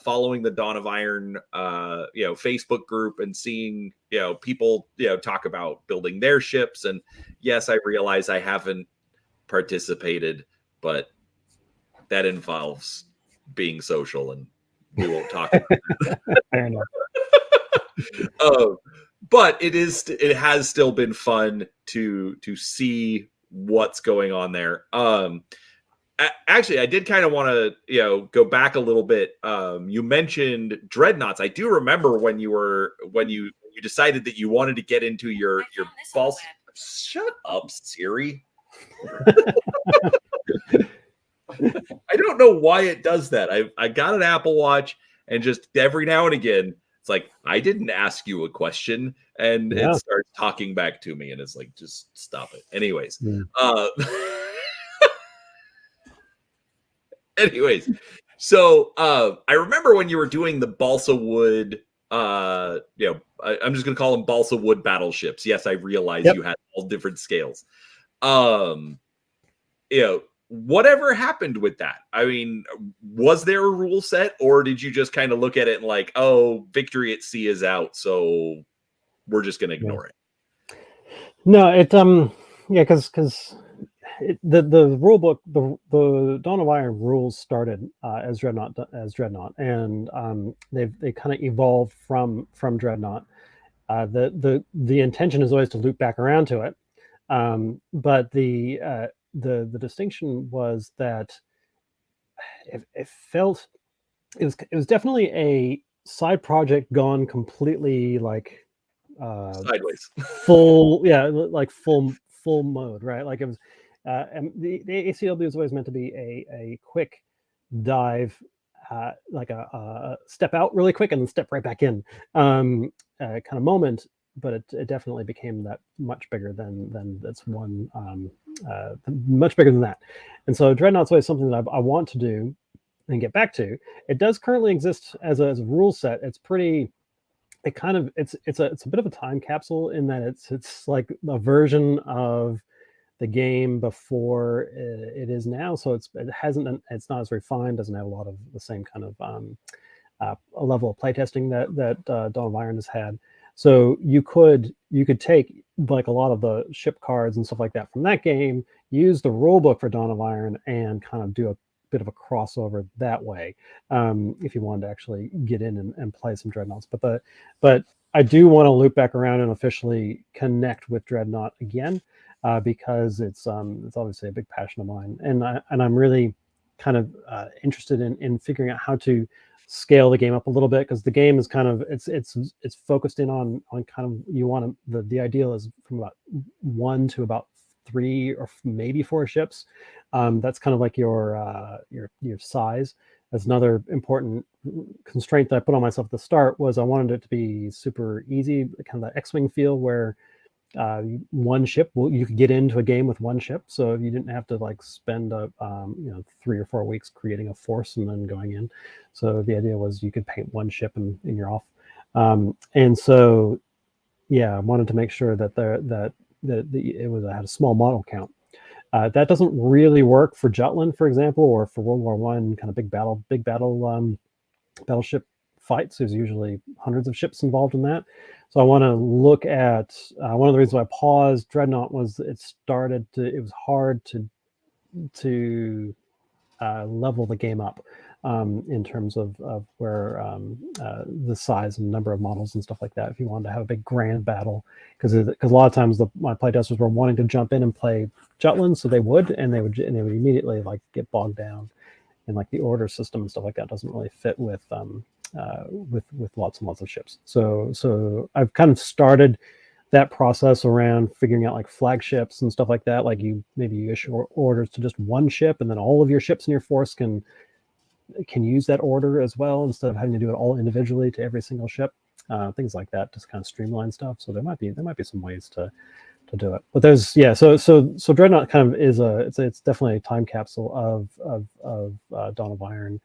following the Dawn of Iron Facebook group and seeing people talk about building their ships. And yes, I realize I haven't participated, but that involves being social, and we won't talk about that. But it has still been fun to see what's going on there. Actually, I did kind of want to go back a little bit. You mentioned dreadnoughts. I do remember when you decided that you wanted to get into your false. Shut up, Siri. I don't know why it does that. I got an Apple Watch, and just every now and again, it's like, I didn't ask you a question, and it starts talking back to me, and it's like, just stop it. Anyways, so I remember when you were doing the balsa wood, I'm just gonna call them balsa wood battleships. Yes, I realize you had all different scales. Whatever happened with that? I mean, was there a rule set, or did you just kind of look at it and like, oh, Victory at Sea is out, so we're just going to ignore it? No, because the rule book, the Dawn of Iron rules started as Dreadnought, and they kind of evolved from Dreadnought. The intention is always to loop back around to it, but the distinction was that it was definitely a side project gone completely like sideways, full mode, right? Like it was, and the ACW was always meant to be a quick dive, like a step out really quick and then step right back in kind of moment. But it definitely became that much bigger than that's one, much bigger than that. And so Dreadnought's always something that I want to do and get back to. It does currently exist as a rule set. It's pretty. It's a bit of a time capsule in that it's like a version of the game before it is now. So it's not as refined, doesn't have a lot of the same kind of a level of playtesting that Dawn of Iron has had. So you could take like a lot of the ship cards and stuff like that from that game, use the rule book for Dawn of Iron, and kind of do a bit of a crossover that way, if you wanted to actually get in and play some Dreadnoughts. But I do want to loop back around and officially connect with Dreadnought again, because it's obviously a big passion of mine, and I'm really kind of interested in figuring out how to scale the game up a little bit, because the game is kind of it's focused in on kind of, you want to, the ideal is from about 1 to about 3 or maybe 4 ships. That's kind of like your size. That's another important constraint that I put on myself at the start, was I wanted it to be super easy, kind of that X-Wing feel, where one ship, you could get into a game with one ship, so you didn't have to like spend 3 or 4 weeks creating a force and then going in. So the idea was you could paint one ship and you're off. And so I wanted to make sure that I had a small model count. That doesn't really work for Jutland, for example, or for World War One kind of big battleship fights. There's usually hundreds of ships involved in that. So I want to look at one of the reasons why I paused Dreadnought was it was hard to level the game up in terms of where the size and number of models and stuff like that. If you wanted to have a big grand battle, because a lot of times my playtesters were wanting to jump in and play Jutland, so they would immediately like get bogged down in like the order system and stuff like that. Doesn't really fit with lots and lots of ships. So I've kind of started that process around figuring out like flagships and stuff like that. Like you issue orders to just one ship, and then all of your ships in your force can use that order as well, instead of having to do it all individually to every single ship. Things like that, just kind of streamline stuff. So there might be some ways to do it. But there's so Dreadnought kind of is it's definitely a time capsule of Dawn of Iron,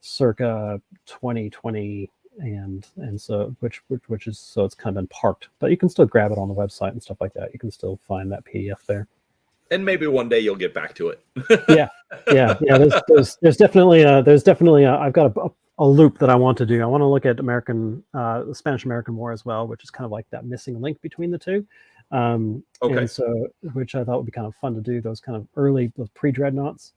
circa 2020, and so which is, so it's kind of been parked, but you can still grab it on the website and stuff like that. You can still find that PDF there. And maybe one day you'll get back to it. yeah. There's definitely I've got a loop that I want to do. I want to look at the Spanish-American War as well, which is kind of like that missing link between the two. Okay. And so, which I thought would be kind of fun to do, those kind of those pre-Dreadnoughts.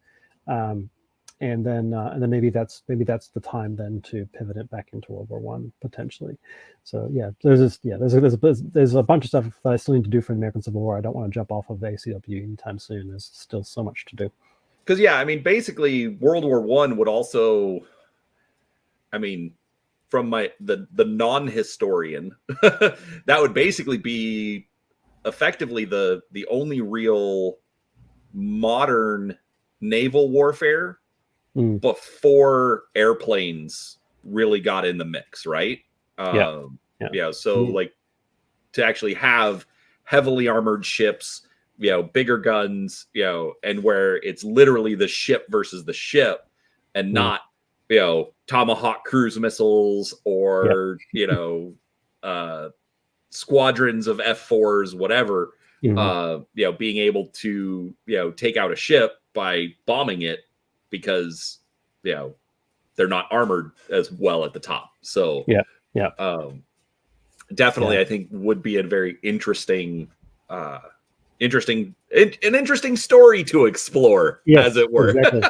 And then maybe that's the time then to pivot it back into World War One potentially. So there's a bunch of stuff that I still need to do for the American Civil War. I don't want to jump off of ACW anytime soon. There's still so much to do. Because basically World War One would also, from the non-historian, that would basically be effectively the only real modern naval warfare before airplanes really got in the mix, right? So like to actually have heavily armored ships, bigger guns, and where it's literally the ship versus the ship, and not Tomahawk cruise missiles or squadrons of F4s, whatever. Being able to take out a ship by bombing it, because they're not armored as well at the top. So definitely I think would be a very interesting story to explore, as it were. Exactly.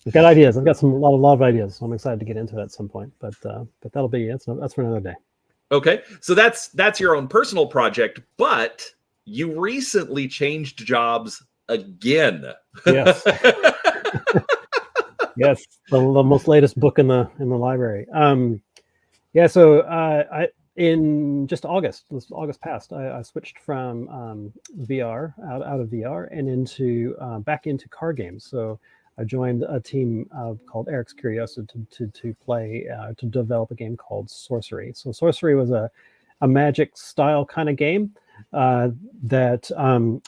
I've got ideas. I've got a lot of ideas. So I'm excited to get into it at some point, but that'll be that's for another day. Okay, so that's your own personal project, but you recently changed jobs again. Yes. Yes, the most latest book in the library. So I in just August past, I switched from VR out of VR and into back into card games. So I joined a team called Eric's Curiosity to play to develop a game called Sorcery. So Sorcery was a Magic style kind of game that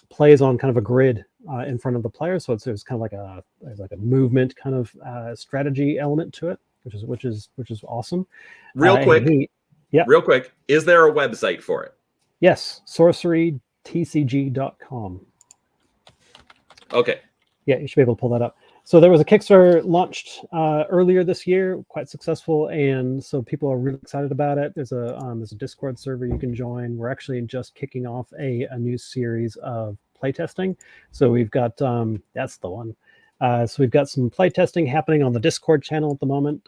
plays on kind of a grid in front of the player. So there's kind of like a movement kind of strategy element to it, which is awesome. Real quick, is there a website for it? Yes, sorcery tcg.com. Okay. Yeah, you should be able to pull that up. So there was a Kickstarter launched earlier this year, quite successful, and so people are really excited about it. There's a Discord server you can join. We're actually just kicking off a new series of playtesting. So we've got that's the one. So we've got some playtesting happening on the Discord channel at the moment,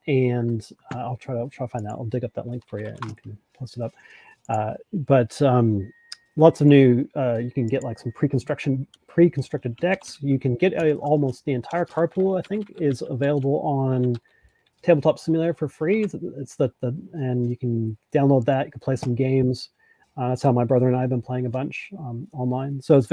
and I'll try to find that. I'll dig up that link for you, and you can post it up. But lots of new. You can get like some pre-constructed decks. You can get almost the entire card pool. I think is available on Tabletop Simulator for free. It's and you can download that. You can play some games. That's how my brother and I have been playing a bunch online. So it's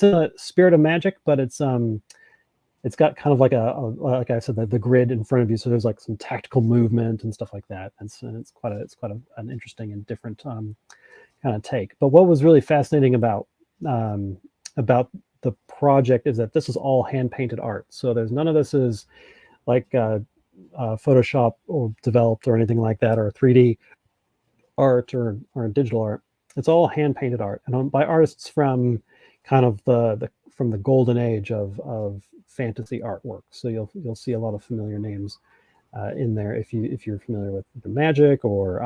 a spirit of Magic, but it's got kind of like like I said, the grid in front of you. So there's like some tactical movement and stuff like that. And it's quite an interesting and different kind of take. But what was really fascinating about the project is that this is all hand painted art. So there's none of this is like Photoshop or developed or anything like that, or 3D art or digital art. It's all hand painted art, and by artists from kind of from the golden age of fantasy artwork. So you'll see a lot of familiar names in there if you're familiar with the Magic, or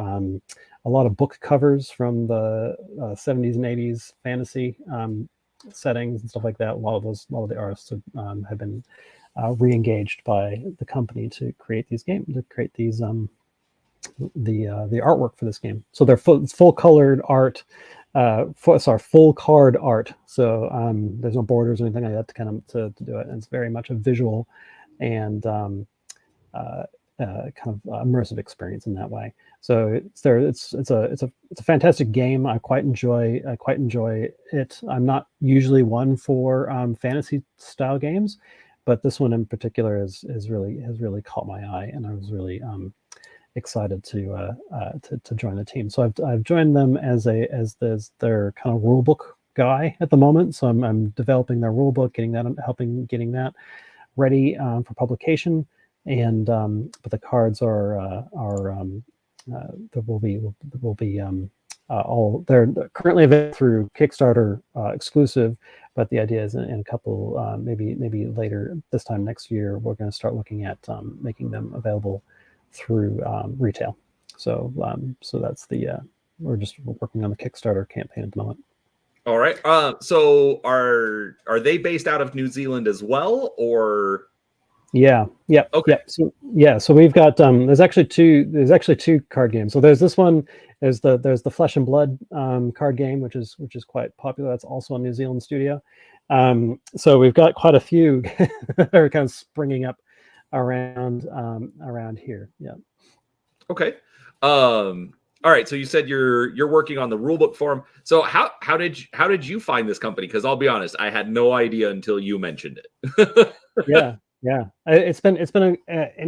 a lot of book covers from the 70s and 80s fantasy settings and stuff like that. A lot of the artists have been re-engaged by the company to create these games, to create these the artwork for this game. So they're full colored art, full card art. So there's no borders or anything like that to do it. And it's very much a visual and kind of immersive experience in that way. So it's a fantastic game. I quite enjoy it. I'm not usually one for fantasy style games, but this one in particular has really caught my eye, and I was really excited to join the team. So I've joined them as their kind of rulebook guy at the moment. So I'm developing their rulebook, getting that ready for publication. And but the cards are will be all they're currently available through Kickstarter exclusive, but the idea is in a couple maybe later this time next year we're going to start looking at making them available through retail. So that's we're just working on the Kickstarter campaign at the moment. All right. So are they based out of New Zealand as well, or? Yeah. Okay. So we've got there's actually two card games. So there's this one, there's the Flesh and Blood card game, which is quite popular. That's also a New Zealand studio. So we've got quite a few that are kind of springing up around here. Yeah. Okay. All right. So you said you're working on the rulebook for them. So how did you find this company? Because I'll be honest, I had no idea until you mentioned it. Yeah. It's been an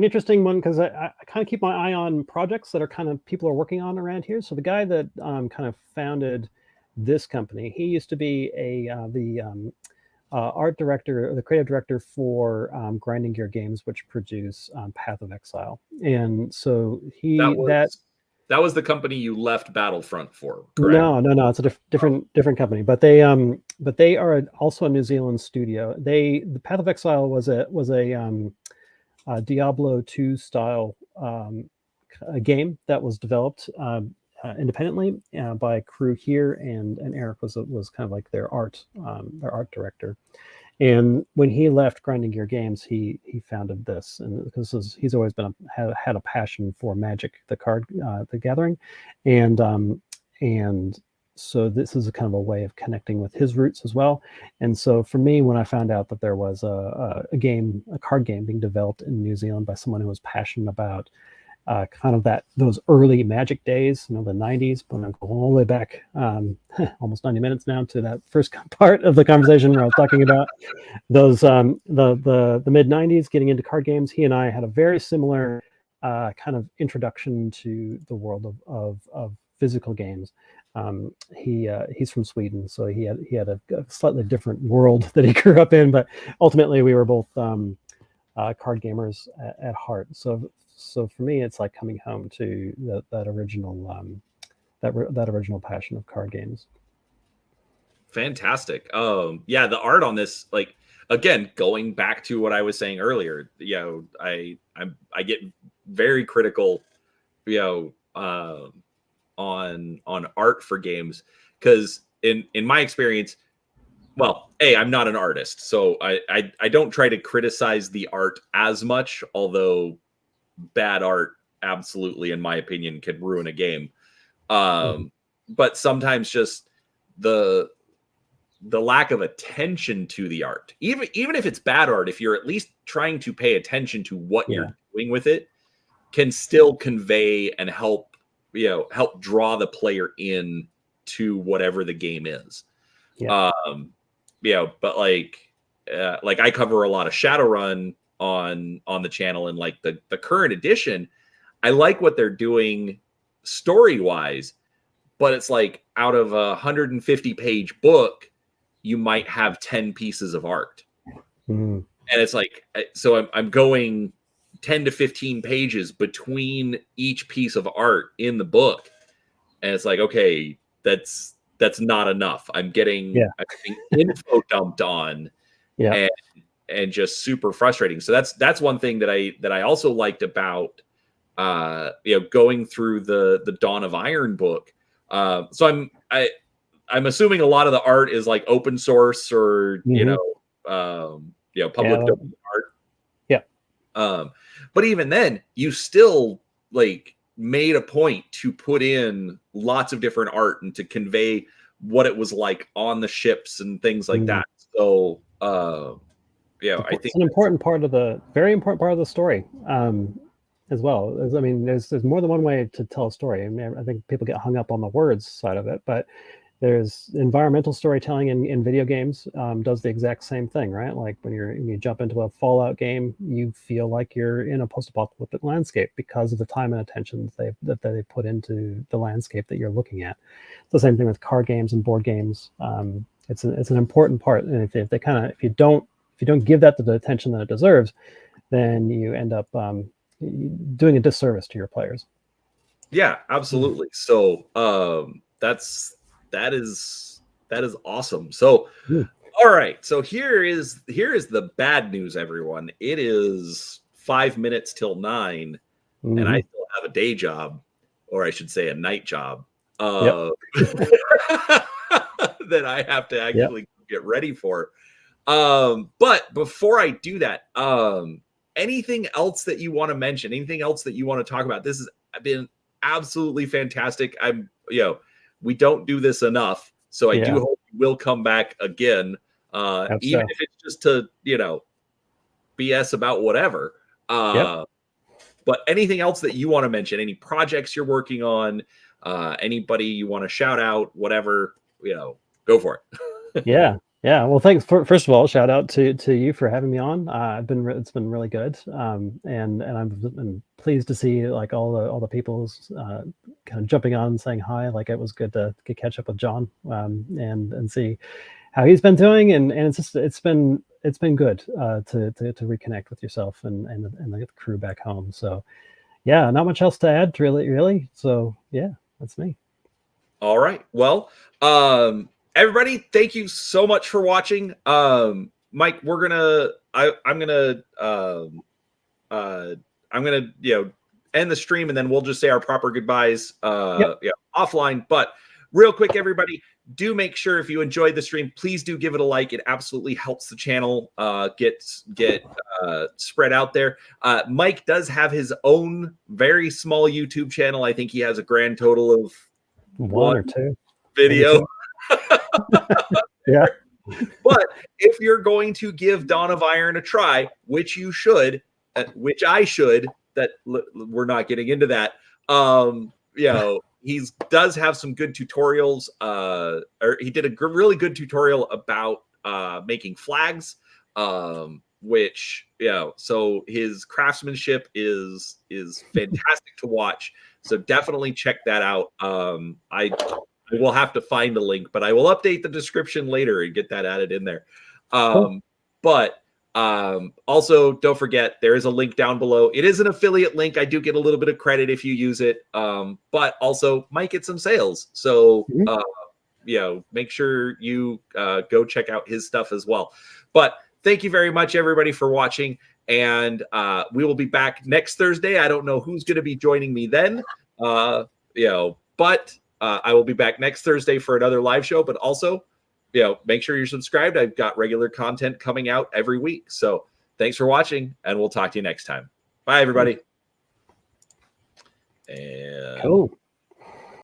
interesting one, because I kind of keep my eye on projects that are kind of people are working on around here. So the guy that kind of founded this company, he used to be the art director, or the creative director for Grinding Gear Games, which produce Path of Exile. And so that was the company you left Battlefront for, correct? No. It's a different company, but they are also a New Zealand studio. The Path of Exile was a Diablo 2 style a game that was developed independently by a crew here, and Eric was kind of like their art director. And when he left Grinding Gear Games, he founded this, and because he's always been had a passion for Magic, the Gathering, and so this is a kind of a way of connecting with his roots as well. And so for me, when I found out that there was a card game being developed in New Zealand by someone who was passionate about kind of those early Magic days, the 90s, but I'm going all the way back almost 90 minutes now to that first part of the conversation where I was talking about those the mid 90s, getting into card games. He and I had a very similar kind of introduction to the world of physical games. He's from Sweden, so he had a slightly different world that he grew up in, but ultimately we were both card gamers at heart. So for me, it's like coming home to that original that original passion of card games. Fantastic. Yeah, the art on this, like, again, going back to what I was saying earlier, you know, I get very critical, you know, on art for games, because in my experience, well, I'm not an artist, so I don't try to criticize the art as much, although bad art absolutely, in my opinion, can ruin a game. But sometimes just the lack of attention to the art, even if it's bad art, if you're at least trying to pay attention to what you're doing with it, can still convey and help, you know, help draw the player in to whatever the game is. You know, but like I cover a lot of Shadowrun on the channel, and like the current edition, I like what they're doing story wise, but it's like out of a 150 page book, you might have 10 pieces of art. And it's like, so I'm going 10 to 15 pages between each piece of art in the book. And it's like, okay, that's not enough. I'm getting info dumped on, and just super frustrating. So that's one thing that I also liked about, you know, going through the Dawn of Iron book. So I'm assuming a lot of the art is like open source, or you know, public domain art. But even then, you still like made a point to put in lots of different art and to convey what it was like on the ships and things like that. So yeah, I think it's an very important part of the story, as well. I mean, there's more than one way to tell a story. I mean, I think people get hung up on the words side of it, but there's environmental storytelling in video games, does the exact same thing, right? Like when you jump into a Fallout game, you feel like you're in a post-apocalyptic landscape because of the time and attention that they put into the landscape that you're looking at. It's the same thing with card games and board games. It's an important part, and if you don't give that the attention that it deserves, then you end up doing a disservice to your players. Yeah, absolutely. So that is awesome. So all right, so here is the bad news, everyone. It is 5 minutes till 9, and I still have a day job, or I should say a night job, that I have to actually get ready for. But before I do that, anything else that you want to mention? Anything else that you want to talk about? This has been absolutely fantastic. We don't do this enough, so I do hope you will come back again, even if it's just to, you know, BS about whatever. But anything else that you want to mention? Any projects you're working on? Anybody you want to shout out? Whatever, you know, go for it. Yeah. Well, thanks. First of all, shout out to you for having me on. It's been really good, and I've been pleased to see like all the people's kind of jumping on and saying hi. Like it was good to catch up with John, and see how he's been doing, and it's been good to reconnect with yourself and the crew back home. So yeah, not much else to add, really. So yeah, that's me. All right. Well, everybody, thank you so much for watching. Mike, I'm gonna, you know, end the stream, and then we'll just say our proper goodbyes offline. But real quick, everybody, do make sure if you enjoyed the stream, please do give it a like. It absolutely helps the channel get spread out there. Mike does have his own very small YouTube channel. I think he has a grand total of one or two video. Yeah. But if you're going to give Dawn of Iron a try, which you should, which I should, that we're not getting into that. You know, he does have some good tutorials. Or he did a really good tutorial about making flags, which, you know, so his craftsmanship is fantastic to watch. So definitely check that out. I will have to find a link, but I will update the description later and get that added in there. Cool. But also, don't forget, there is a link down below. It is an affiliate link. I do get a little bit of credit if you use it. But also, might get some sales. So make sure you go check out his stuff as well. But thank you very much, everybody, for watching. And we will be back next Thursday. I don't know who's going to be joining me then, but I will be back next Thursday for another live show. But also, make sure you're subscribed. I've got regular content coming out every week. So thanks for watching, and we'll talk to you next time. Bye, everybody. And cool.